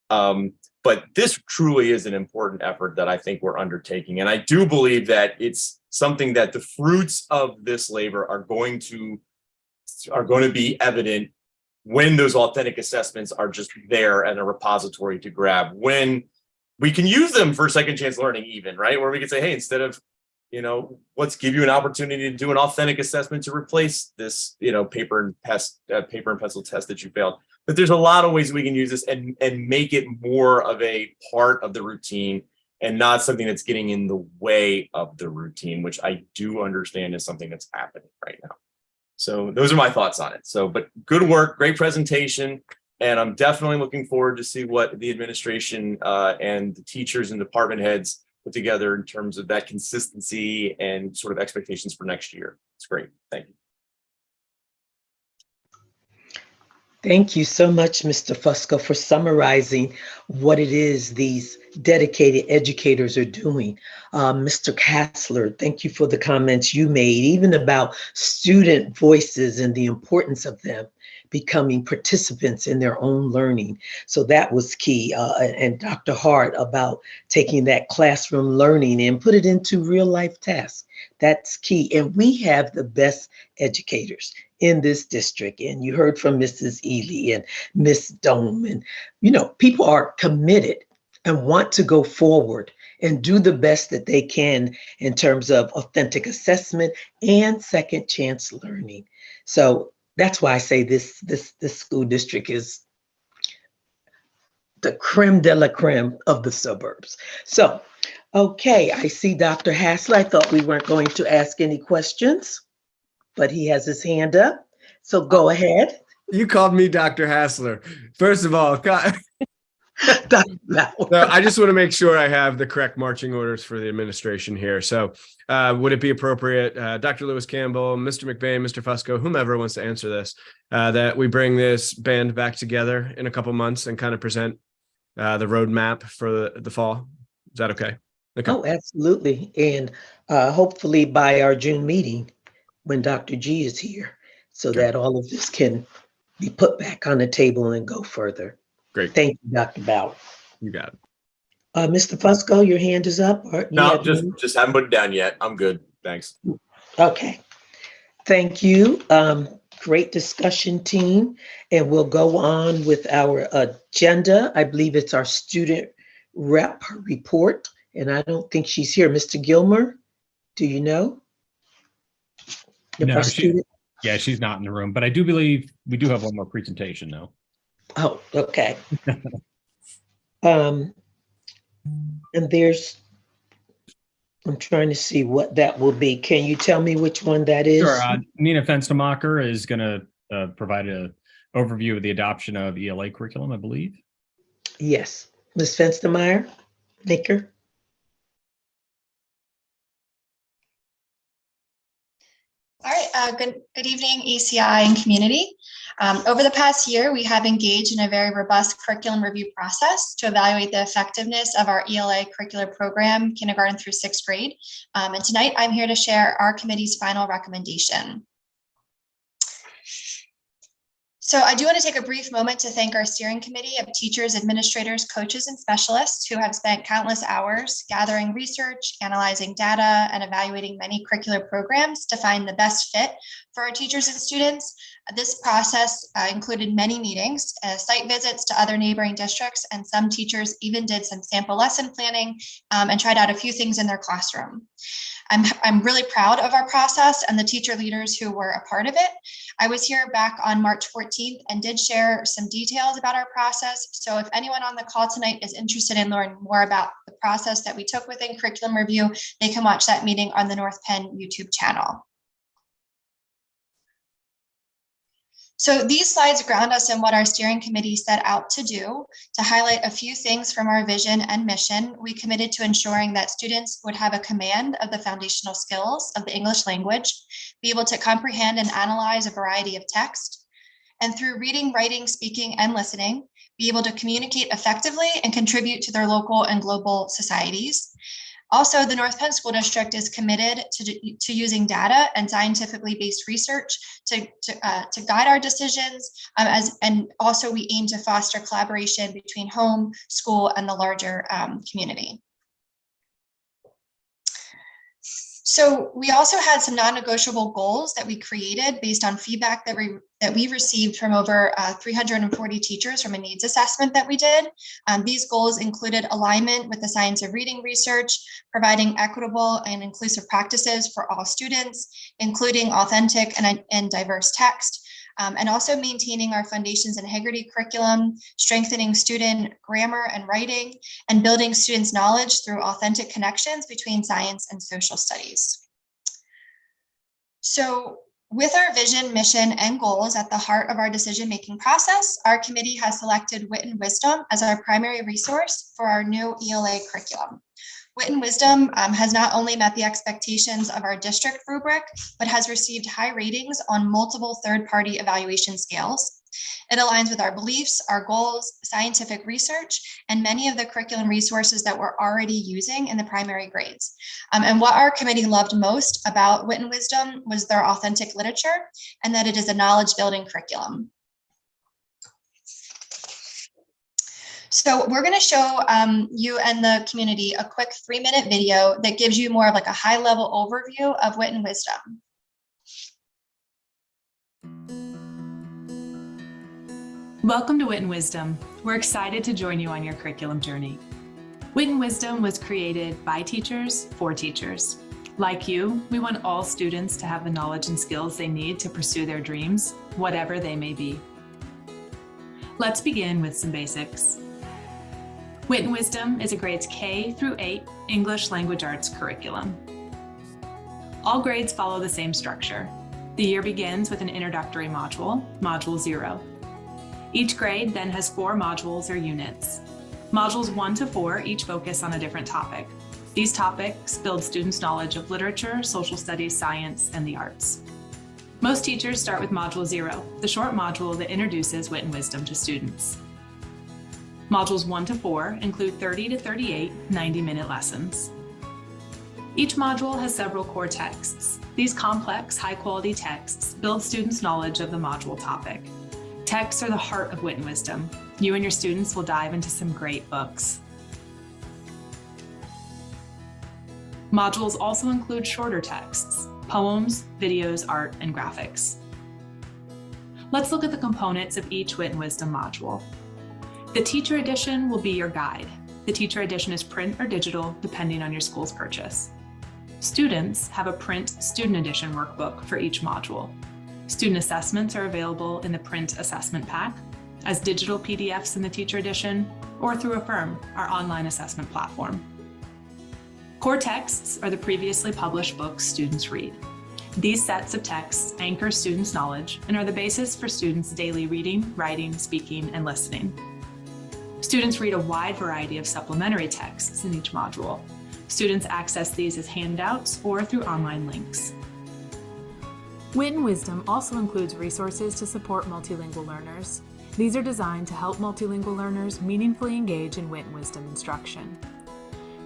C: But this truly is an important effort that I think we're undertaking. And I do believe that it's something that the fruits of this labor are going to be evident when those authentic assessments are just there at a repository to grab, when we can use them for second chance learning even, right? Where we can say, hey, instead of, let's give you an opportunity to do an authentic assessment to replace this, paper and pencil test that you failed. But there's a lot of ways we can use this and make it more of a part of the routine and not something that's getting in the way of the routine, which I do understand is something that's happening right now. So those are my thoughts on it. So, but good work, great presentation. And I'm definitely looking forward to see what the administration and the teachers and department heads put together in terms of that consistency and sort of expectations for next year. It's great. Thank you.
B: Thank you so much, Mr. Fusco, for summarizing what it is these dedicated educators are doing. Mr. Hassler, thank you for the comments you made, even about student voices and the importance of them becoming participants in their own learning. So that was key. And Dr. Hart about taking that classroom learning and put it into real life tasks. That's key. And we have the best educators in this district. And you heard from Mrs. Ely and Miss Dome. And, people are committed and want to go forward and do the best that they can in terms of authentic assessment and second chance learning. So that's why I say this school district is the creme de la creme of the suburbs. So, okay, I see Dr. Hassler. I thought we weren't going to ask any questions, but he has his hand up. So go ahead.
H: You called me Dr. Hassler. First of all,
B: Dr. Bauer.
H: no, I just want to make sure I have the correct marching orders for the administration here. So would it be appropriate, Dr. Lewis Campbell, Mr. McBain, Mr. Fusco, whomever wants to answer this, that we bring this band back together in a couple months and kind of present the roadmap for the fall? Is that okay? Okay.
B: Oh, absolutely. And hopefully by our June meeting, when Dr. G is here, so
H: Okay.
B: that all of this can be put back on the table and go further.
H: Great.
B: Thank you, Dr. Bauer.
H: You got it.
B: Mr. Fusco, your hand is up. Or you
C: No,
B: have
C: just haven't put it down yet. I'm good. Thanks.
B: Okay. Thank you. Great discussion, team. And we'll go on with our agenda. I believe it's our student rep report, and I don't think she's here. Mr. Gilmer, do you know? If
A: No,
B: our student-
A: yeah, she's not in the room, but I do believe we do have one more presentation though.
B: Oh, okay. And I'm trying to see what that will be. Can you tell me which one that is?
A: Sure. Nina Fenstermacher is going to provide an overview of the adoption of ELA curriculum, I believe.
B: Yes. Ms. Fenstermeyer, Nicker.
O: All right, good evening, ECI and community. Over the past year, we have engaged in a very robust curriculum review process to evaluate the effectiveness of our ELA curricular program, kindergarten through sixth grade. And tonight, I'm here to share our committee's final recommendation. So I do want to take a brief moment to thank our steering committee of teachers, administrators, coaches, and specialists who have spent countless hours gathering research, analyzing data, and evaluating many curricular programs to find the best fit for our teachers and students. This process included many meetings, site visits to other neighboring districts, and some teachers even did some sample lesson planning and tried out a few things in their classroom. I'm really proud of our process and the teacher leaders who were a part of it. I was here back on March 14th and did share some details about our process. So if anyone on the call tonight is interested in learning more about the process that we took within curriculum review, they can watch that meeting on the North Penn YouTube channel. So these slides ground us in what our steering committee set out to do. To highlight a few things from our vision and mission, we committed to ensuring that students would have a command of the foundational skills of the English language, be able to comprehend and analyze a variety of text, and through reading, writing, speaking, and listening, be able to communicate effectively and contribute to their local and global societies. Also, the North Penn School District is committed to using data and scientifically based research to guide our decisions, and also we aim to foster collaboration between home, school, and the larger community. So we also had some non-negotiable goals that we created based on feedback that we received from over 340 teachers from a needs assessment that we did. These goals included alignment with the science of reading research, providing equitable and inclusive practices for all students, including authentic and diverse text, and also maintaining our Foundations in Haggerty curriculum, strengthening student grammar and writing, and building students' knowledge through authentic connections between science and social studies. So with our vision, mission, and goals at the heart of our decision-making process, our committee has selected Wit and Wisdom as our primary resource for our new ELA curriculum. Wit and Wisdom has not only met the expectations of our district rubric, but has received high ratings on multiple third-party evaluation scales. It aligns with our beliefs, our goals, scientific research, and many of the curriculum resources that we're already using in the primary grades. And what our committee loved most about Wit and Wisdom was their authentic literature and that it is a knowledge-building curriculum. So we're going to show you and the community a quick 3-minute video that gives you more of like a high-level overview of Wit and Wisdom.
P: Welcome to Wit and Wisdom. We're excited to join you on your curriculum journey. Wit and Wisdom was created by teachers for teachers. Like you, we want all students to have the knowledge and skills they need to pursue their dreams, whatever they may be. Let's begin with some basics. Wit and Wisdom is a grades K through 8 English language arts curriculum. All grades follow the same structure. The year begins with an introductory module, Module 0. Each grade then has 4 modules or units. Modules 1 to 4 each focus on a different topic. These topics build students' knowledge of literature, social studies, science, and the arts. Most teachers start with Module 0, the short module that introduces wit and wisdom to students. Modules 1 to 4 include 30 to 38 90-minute lessons. Each module has several core texts. These complex, high-quality texts build students' knowledge of the module topic. Texts are the heart of wit and wisdom. You and your students will dive into some great books. Modules also include shorter texts, poems, videos, art, and graphics. Let's look at the components of each wit and wisdom module. The teacher edition will be your guide. The teacher edition is print or digital, depending on your school's purchase. Students have a print student edition workbook for each module. Student assessments are available in the print assessment pack, as digital PDFs in the teacher edition, or through Affirm, our online assessment platform. Core texts are the previously published books students read. These sets of texts anchor students' knowledge and are the basis for students' daily reading, writing, speaking, and listening. Students read a wide variety of supplementary texts in each module. Students access these as handouts or through online links. Wit and Wisdom also includes resources to support multilingual learners. These are designed to help multilingual learners meaningfully engage in wit and wisdom instruction.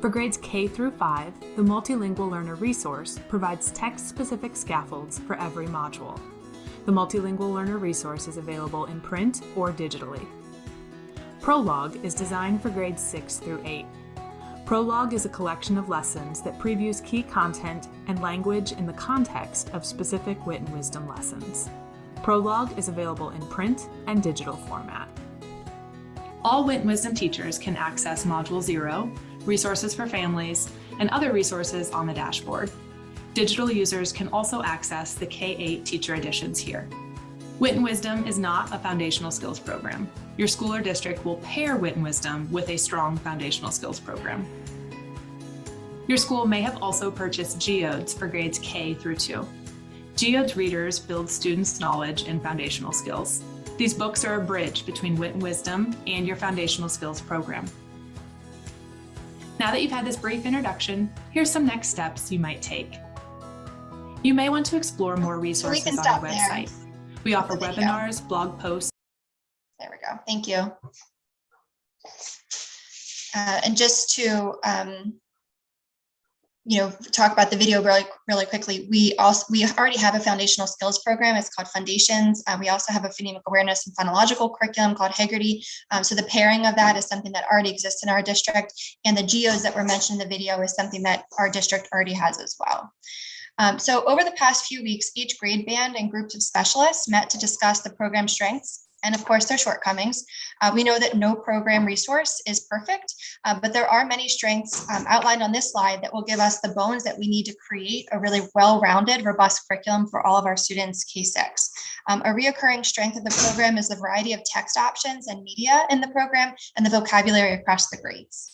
P: For grades K through 5, the Multilingual Learner Resource provides text-specific scaffolds for every module. The Multilingual Learner Resource is available in print or digitally. Prologue is designed for grades 6 through 8. Prologue is a collection of lessons that previews key content and language in the context of specific wit and wisdom lessons. Prologue is available in print and digital format. All wit and wisdom teachers can access Module 0, resources for families, and other resources on the dashboard. Digital users can also access the K-8 teacher editions here. Wit and Wisdom is not a foundational skills program. Your school or district will pair Wit and Wisdom with a strong foundational skills program. Your school may have also purchased Geodes for grades K through 2. Geodes readers build students' knowledge in foundational skills. These books are a bridge between Wit and Wisdom and your foundational skills program. Now that you've had this brief introduction, here's some next steps you might take. You may want to explore more resources on our website. We offer webinars, blog posts.
O: There we go. Thank you. And just to talk about the video really quickly, we already have a foundational skills program. It's called Foundations. We also have a phonemic awareness and phonological curriculum called Haggerty. So the pairing of that is something that already exists in our district, and the geos that were mentioned in the video is something that our district already has as well. So over the past few weeks, each grade band and groups of specialists met to discuss the program strengths and, of course, their shortcomings. We know that no program resource is perfect, but there are many strengths outlined on this slide that will give us the bones that we need to create a really well-rounded, robust curriculum for all of our students K-6. A reoccurring strength of the program is the variety of text options and media in the program and the vocabulary across the grades.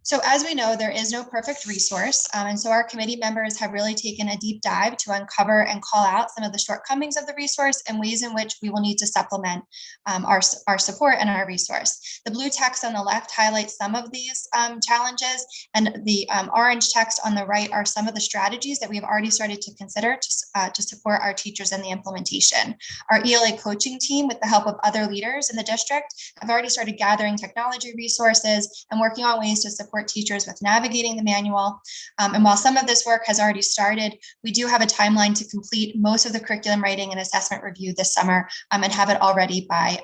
O: So as we know, there is no perfect resource, and so our committee members have really taken a deep dive to uncover and call out some of the shortcomings of the resource and ways in which we will need to supplement our support and our resource. The blue text on the left highlights some of these challenges, and the orange text on the right are some of the strategies that we've already started to consider to support our teachers in the implementation. Our ELA coaching team, with the help of other leaders in the district, have already started gathering technology resources and working on ways to support teachers with navigating the manual. And while some of this work has already started, we do have a timeline to complete most of the curriculum writing and assessment review this summer and have it all ready by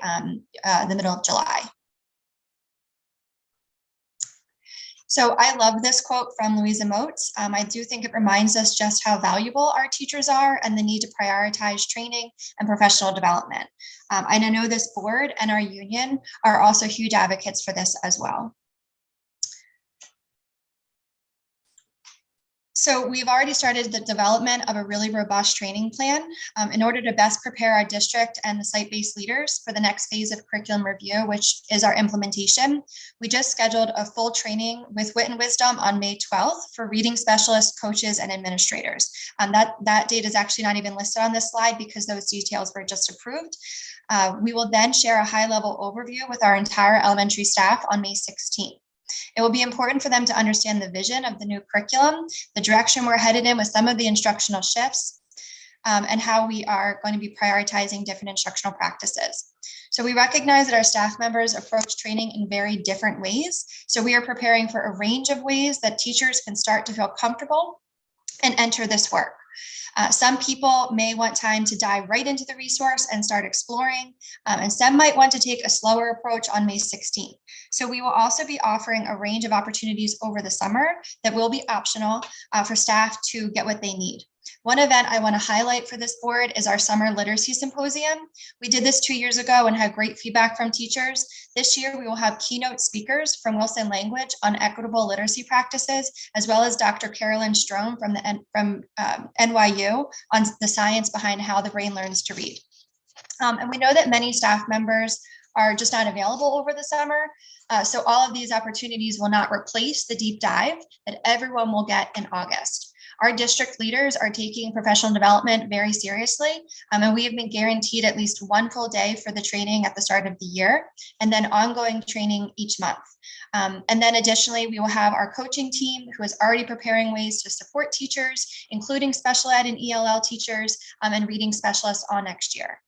O: the middle of July. So I love this quote from Louisa Moats. I do think it reminds us just how valuable our teachers are and the need to prioritize training and professional development. And I know this board and our union are also huge advocates for this as well. So we've already started the development of a really robust training plan in order to best prepare our district and the site-based leaders for the next phase of curriculum review, which is our implementation. We just scheduled a full training with Wit and Wisdom on May 12th for reading specialists, coaches, and administrators. That date is actually not even listed on this slide because those details were just approved. We will then share a high-level overview with our entire elementary staff on May 16th. It will be important for them to understand the vision of the new curriculum, the direction we're headed in with some of the instructional shifts, and how we are going to be prioritizing different instructional practices. So we recognize that our staff members approach training in very different ways. So we are preparing for a range of ways that teachers can start to feel comfortable and enter this work. Some people may want time to dive right into the resource and start exploring, and some might want to take a slower approach on May 16th. So we will also be offering a range of opportunities over the summer that will be optional for staff to get what they need. One event I want to highlight for this board is our Summer Literacy Symposium. We did this 2 years ago and had great feedback from teachers. This year, we will have keynote speakers from Wilson Language on equitable literacy practices, as well as Dr. Carolyn Strom from NYU on the science behind how the brain learns to read. And we know that many staff members are just not available over the summer. So all of these opportunities will not replace the deep dive that everyone will get in August. Our district leaders are taking professional development very seriously, and we have been guaranteed at least one full day for the training at the start of the year, and then ongoing training each month. And then additionally, we will have our coaching team who is already preparing ways to support teachers, including special ed and ELL teachers, and reading specialists all next year.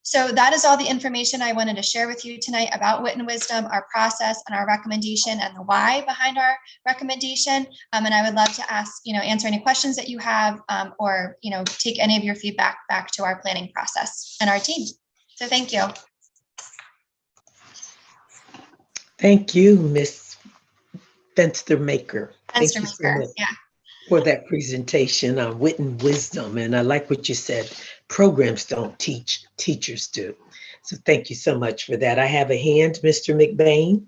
O: So that is all the information I wanted to share with you tonight about Wit and Wisdom, our process and our recommendation and the why behind our recommendation. And I would love to answer any questions that you have or, take any of your feedback back to our planning process and our team. So thank you.
B: Thank you, Ms. Fenstermaker. Thank you so much for that presentation on Wit and Wisdom. And I like what you said. Programs don't teach, teachers do. So thank you so much for that. I have a hand, Mr. McBain.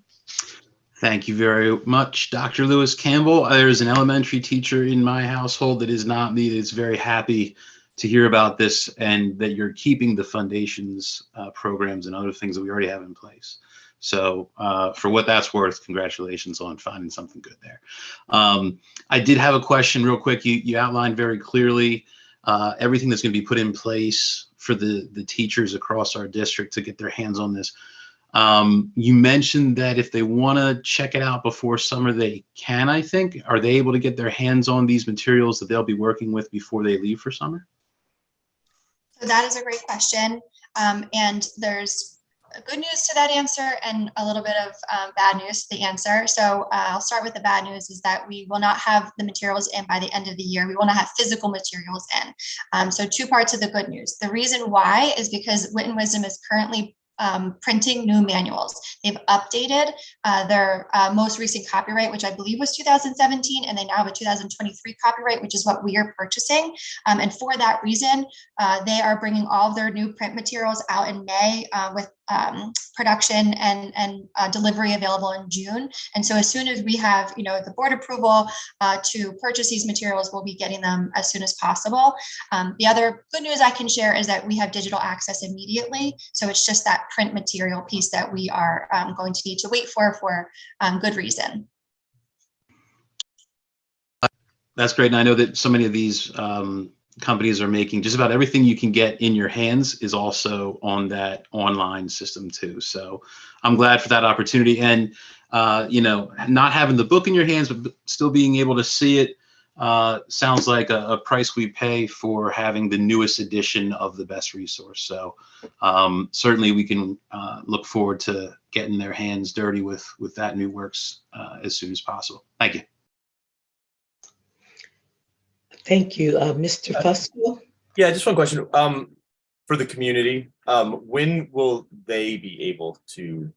I: Thank you very much, Dr. Lewis Campbell. There's an elementary teacher in my household that is not me. That's very happy to hear about this and that you're keeping the foundations programs and other things that we already have in place. So for what that's worth, congratulations on finding something good there. I did have a question real quick. You outlined very clearly everything that's going to be put in place for the teachers across our district to get their hands on this. You mentioned that if they want to check it out before summer, they can, I think. Are they able to get their hands on these materials that they'll be working with before they leave for summer?
O: So that is a great question. And there's good news to that answer and a little bit of bad news to the answer. So I'll start with the bad news is that we will not have the materials in by the end of the year. We will not have physical materials in. So two parts of the good news. The reason why is because Wit and Wisdom is currently printing new manuals. They've updated their most recent copyright, which I believe was 2017, and they now have a 2023 copyright, which is what we are purchasing. And for that reason, they are bringing all of their new print materials out in May with production and delivery available in June. And so as soon as we have, the board approval to purchase these materials, we'll be getting them as soon as possible. The other good news I can share is that we have digital access immediately. So it's just that print material piece that we are going to need to wait for good reason.
I: That's great. And I know that so many of these companies are making just about everything you can get in your hands is also on that online system too. So I'm glad for that opportunity. And, not having the book in your hands, but still being able to see it sounds like a price we pay for having the newest edition of the best resource. So certainly we can look forward to getting their hands dirty with that new works as soon as possible. Thank you.
B: Thank you. Mr. Fusco?
C: Yeah, just one question. For the community, when will they be able to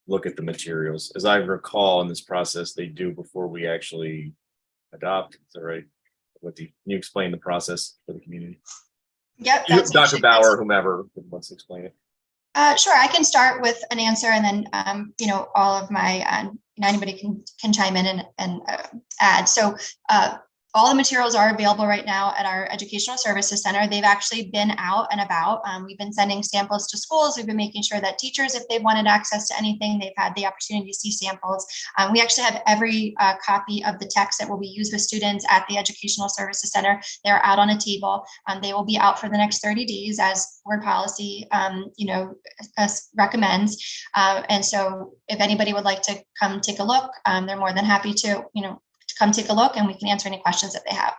C: look at the materials? As I recall in this process, they do before we actually adopt. Is that right? Can you explain the process for the community?
O: Yep.
C: Dr. Bauer, whomever wants to explain it.
O: Sure, I can start with an answer and then, all of my anybody can chime in and add. So all the materials are available right now at our Educational Services Center. They've actually been out and about. We've been sending samples to schools. We've been making sure that teachers, if they've wanted access to anything, they've had the opportunity to see samples. We actually have every copy of the text that will be used with students at the Educational Services Center. They're out on a table. They will be out for the next 30 days as board policy, recommends. And so if anybody would like to come take a look, they're more than happy to, come take a look, and we can answer any questions that they have.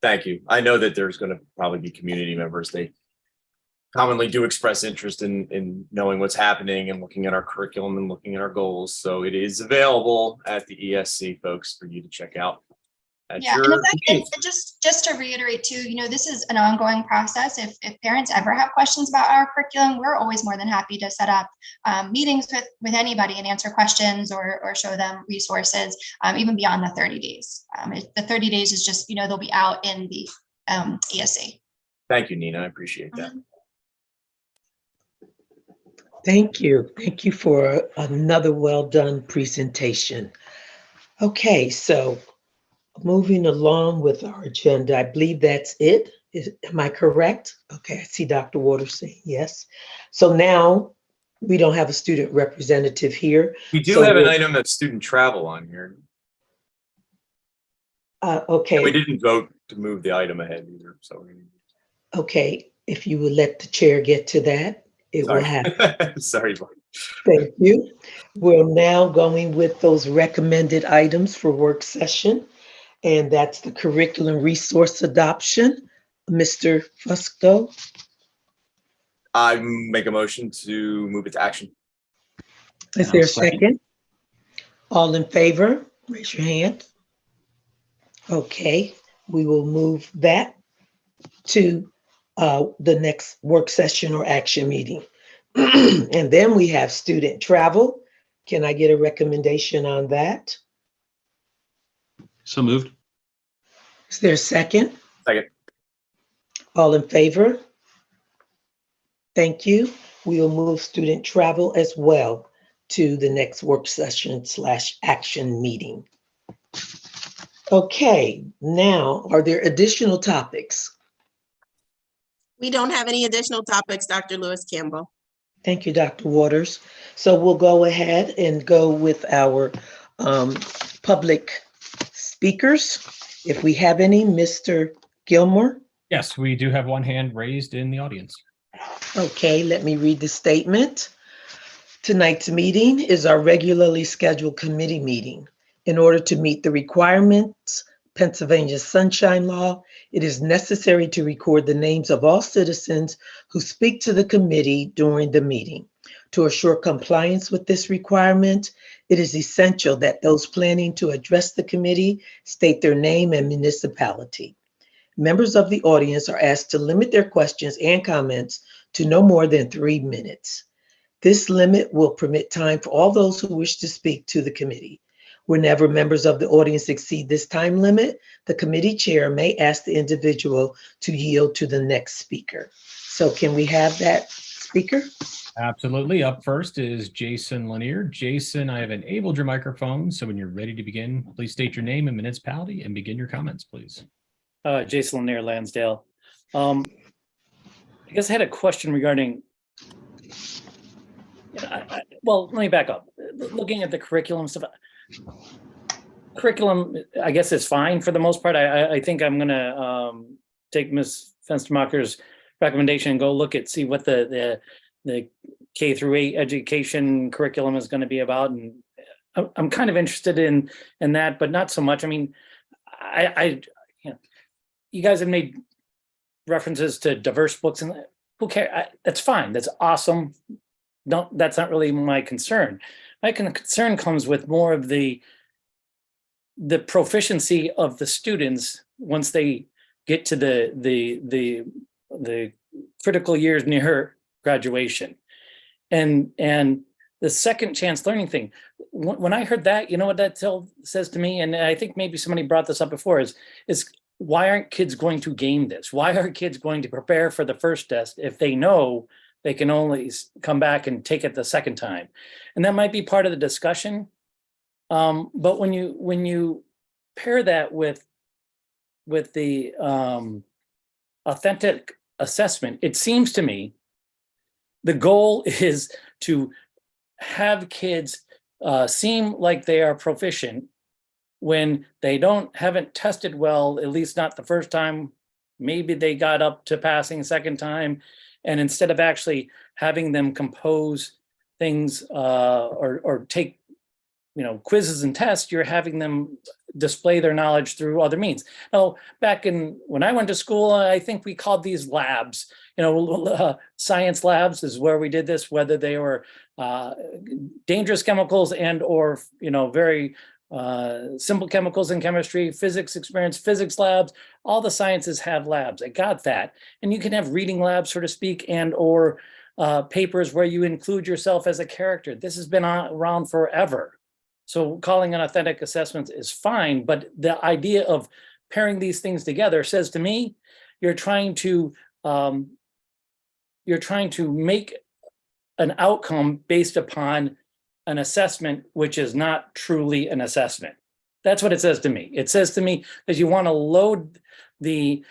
C: Thank you. I know that there's going to probably be community members. They commonly do express interest in knowing what's happening and looking at our curriculum and looking at our goals. So it is available at the ESC, folks, for you to check out.
O: Yeah, and just to reiterate too, this is an ongoing process. If parents ever have questions about our curriculum, we're always more than happy to set up meetings with anybody and answer questions or show them resources, even beyond the 30 days. The 30 days is just, they'll be out in the ESC.
C: Thank you, Nina. I appreciate that.
B: Thank you. Thank you for another well-done presentation. Okay, so moving along with our agenda, I believe that's it. Am I correct? Okay, I see Dr. Waters saying yes. So now we don't have a student representative here.
C: We do have an item of student travel on here.
B: Okay.
C: We didn't vote to move the item ahead either. So.
B: Okay, if you would let the chair get to that, it will happen.
C: Sorry.
B: Thank you. We're now going with those recommended items for work session. And that's the curriculum resource adoption. Mr. Fusco.
C: I make a motion to move it to action.
B: Is there a second? All in favor, raise your hand. Okay, we will move that to the next work session or action meeting. And then we have student travel. Can I get a recommendation on that?
I: So moved.
B: Is there a second?
C: Second.
B: All in favor? Thank you. We will move student travel as well to the next work session / action meeting. Okay, now, are there additional topics?
J: We don't have any additional topics, Dr. Lewis Campbell.
B: Thank you, Dr. Waters. So we'll go ahead and go with our public speakers. If we have any, Mr. Gilmore.
A: Yes, we do have one hand raised in the audience.
B: Okay, let me read the statement. Tonight's meeting is our regularly scheduled committee meeting. In order to meet the requirements, Pennsylvania Sunshine Law, it is necessary to record the names of all citizens who speak to the committee during the meeting. To assure compliance with this requirement, it is essential that those planning to address the committee state their name and municipality. Members of the audience are asked to limit their questions and comments to no more than 3 minutes. This limit will permit time for all those who wish to speak to the committee. Whenever members of the audience exceed this time limit, the committee chair may ask the individual to yield to the next speaker. So can we have that speaker?
A: Absolutely. Up first is Jason Lanier. Jason, I have enabled your microphone, so when you're ready to begin, please state your name and municipality and begin your comments, please.
Q: Jason Lanier, Lansdale. I guess I had a question regarding, well, let me back up. Looking at the curriculum stuff, I guess is fine for the most part. I think I'm gonna take Ms. Fenstermacher's recommendation and go see what the K through 8 education curriculum is going to be about, and I'm kind of interested in that, but not so much. I mean, you guys have made references to diverse books, and who cares? That's fine. That's awesome. That's not really my concern. My concern comes with more of the proficiency of the students once they get to the critical years near graduation, and the second chance learning thing. When I heard that, you know what that says to me, and I think maybe somebody brought this up before, is why aren't kids going to game this? Why are kids going to prepare for the first test if they know they can only come back and take it the second time. And that might be part of the discussion. But when you pair that with the authentic assessment, it seems to me the goal is to have kids seem like they are proficient when they haven't tested well, at least not the first time. Maybe they got up to passing second time, and instead of actually having them compose things or take quizzes and tests, you're having them display their knowledge through other means. Now, back when I went to school, I think we called these labs, science labs is where we did this, whether they were dangerous chemicals and or, very simple chemicals in chemistry, physics experience, physics labs, all the sciences have labs. I got that. And you can have reading labs, so to speak, and or papers where you include yourself as a character. This has been around forever. So calling an authentic assessment is fine, but the idea of pairing these things together says to me, you're trying to make an outcome based upon an assessment, which is not truly an assessment. That's what it says to me. It says to me that you want to load the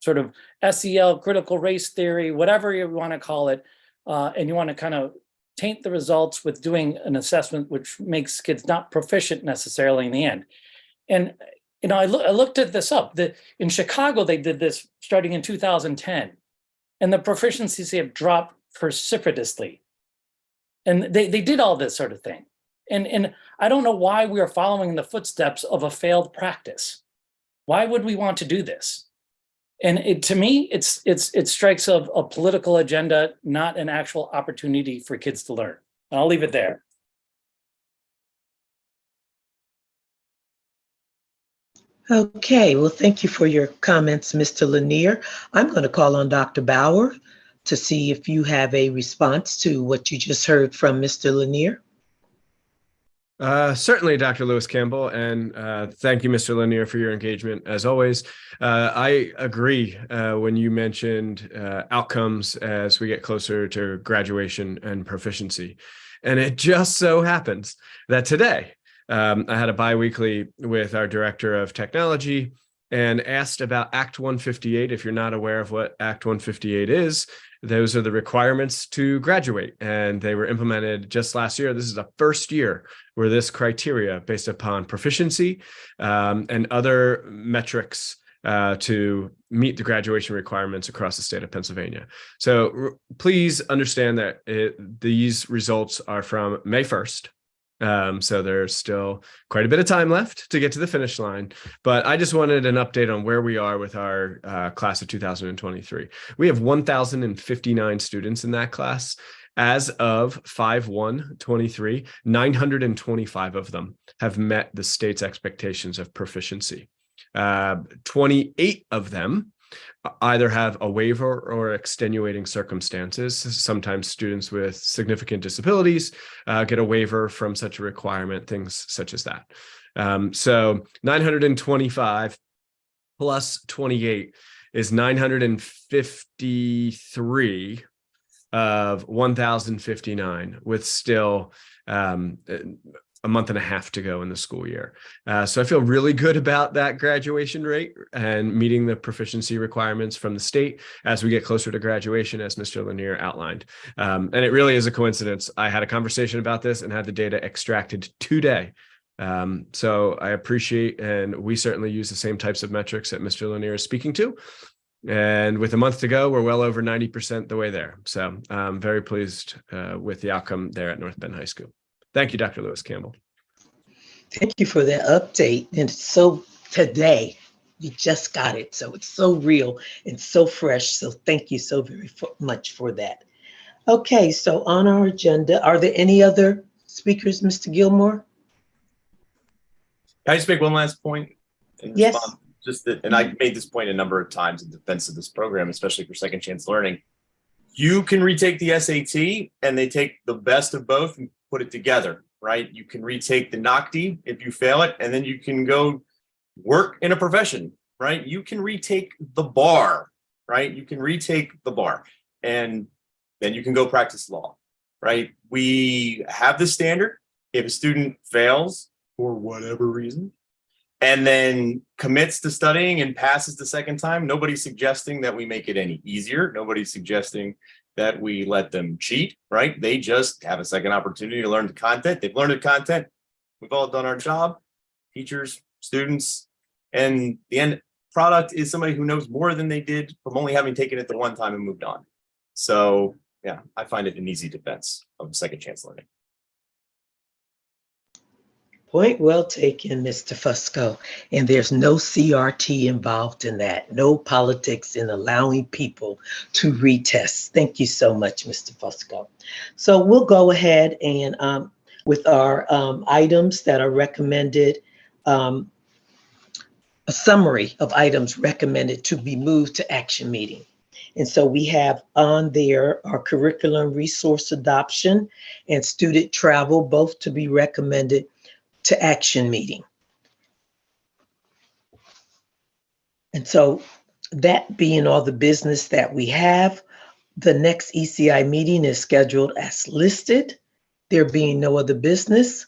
Q: sort of SEL, critical race theory, whatever you want to call it, and you want to kind of taint the results with doing an assessment which makes kids not proficient necessarily in the end. And I looked at this up. In Chicago, they did this starting in 2010, and the proficiencies have dropped precipitously. And they did all this sort of thing. And I don't know why we are following in the footsteps of a failed practice. Why would we want to do this? And to me, it strikes a political agenda, not an actual opportunity for kids to learn. And I'll leave it there.
B: Okay, well, thank you for your comments, Mr. Lanier. I'm going to call on Dr. Bauer to see if you have a response to what you just heard from Mr. Lanier.
H: Certainly, Dr. Lewis Campbell, and thank you, Mr. Lanier, for your engagement as always. I agree when you mentioned outcomes as we get closer to graduation and proficiency. And it just so happens that today I had a biweekly with our director of technology and asked about Act 158. If you're not aware of what Act 158 is, those are the requirements to graduate, and they were implemented just last year. This is the first year where this criteria based upon proficiency and other metrics to meet the graduation requirements across the state of Pennsylvania. So please understand that these results are from May 1st. So there's still quite a bit of time left to get to the finish line, but I just wanted an update on where we are with our class of 2023. We have 1,059 students in that class. As of 5/1/23, 925 of them have met the state's expectations of proficiency. 28 of them either have a waiver or extenuating circumstances. Sometimes students with significant disabilities get a waiver from such a requirement, things such as that. So 925 plus 28 is 953 of 1,059, with still a month and a half to go in the school year. So I feel really good about that graduation rate and meeting the proficiency requirements from the state as we get closer to graduation, as Mr. Lanier outlined. And it really is a coincidence. I had a conversation about this and had the data extracted today. So I appreciate, and we certainly use the same types of metrics that Mr. Lanier is speaking to. And with a month to go, we're well over 90% the way there. So I'm very pleased with the outcome there at North Bend High School. Thank you, Dr. Lewis Campbell.
B: Thank you for that update. And so today, we just got it. So it's so real and so fresh. So thank you so very much for that. Okay, so on our agenda, are there any other speakers, Mr. Gilmore?
C: Can I just make one last point?
B: Yes.
C: Just that, and I made this point a number of times in defense of this program, especially for second chance learning. You can retake the SAT and they take the best of both and put it together, right? You can retake the NOCD if you fail it, and then you can go work in a profession, right? You can retake the bar, right? You can retake the bar. and then you can go practice law, right? We have the standard. If a student fails for whatever reason, and then commits to studying and passes the second time, nobody's suggesting that we make it any easier. Nobody's suggesting that we let them cheat, right? They just have a second opportunity to learn the content. They've learned the content. We've all done our job, teachers, students, and the end product is somebody who knows more than they did from only having taken it the one time and moved on. So yeah, I find it an easy defense of second chance learning.
B: Point well taken, Mr. Fusco. And there's no CRT involved in that. No politics in allowing people to retest. Thank you so much, Mr. Fusco. So we'll go ahead and with our items that are recommended, a summary of items recommended to be moved to action meeting. And so we have on there our curriculum resource adoption and student travel, both to be recommended to action meeting. And so that being all the business that we have, the next ECI meeting is scheduled as listed. There being no other business,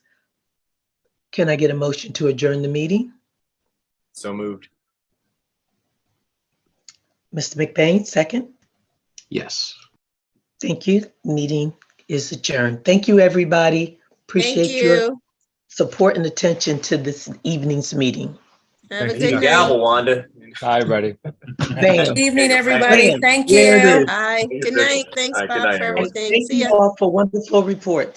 B: can I get a motion to adjourn the meeting?
C: So moved.
B: Mr. McBain, second.
I: Yes.
B: Thank you. Meeting is adjourned. Thank you, everybody. Appreciate
J: Thank
B: your
J: you.
B: support and attention to this evening's meeting.
J: Have a
C: Thank
J: good
C: you,
J: night.
C: gavel, Wanda.
H: Hi, everybody.
B: Bam.
L: Good evening, everybody.
B: Bam.
L: Thank
B: There it
L: you.
B: is.
J: Bye. Good night. Thanks,
C: All right, good
J: Bob,
C: night,
J: for
C: everyone.
J: everything.
B: Thank
J: See ya.
B: you all for wonderful reports.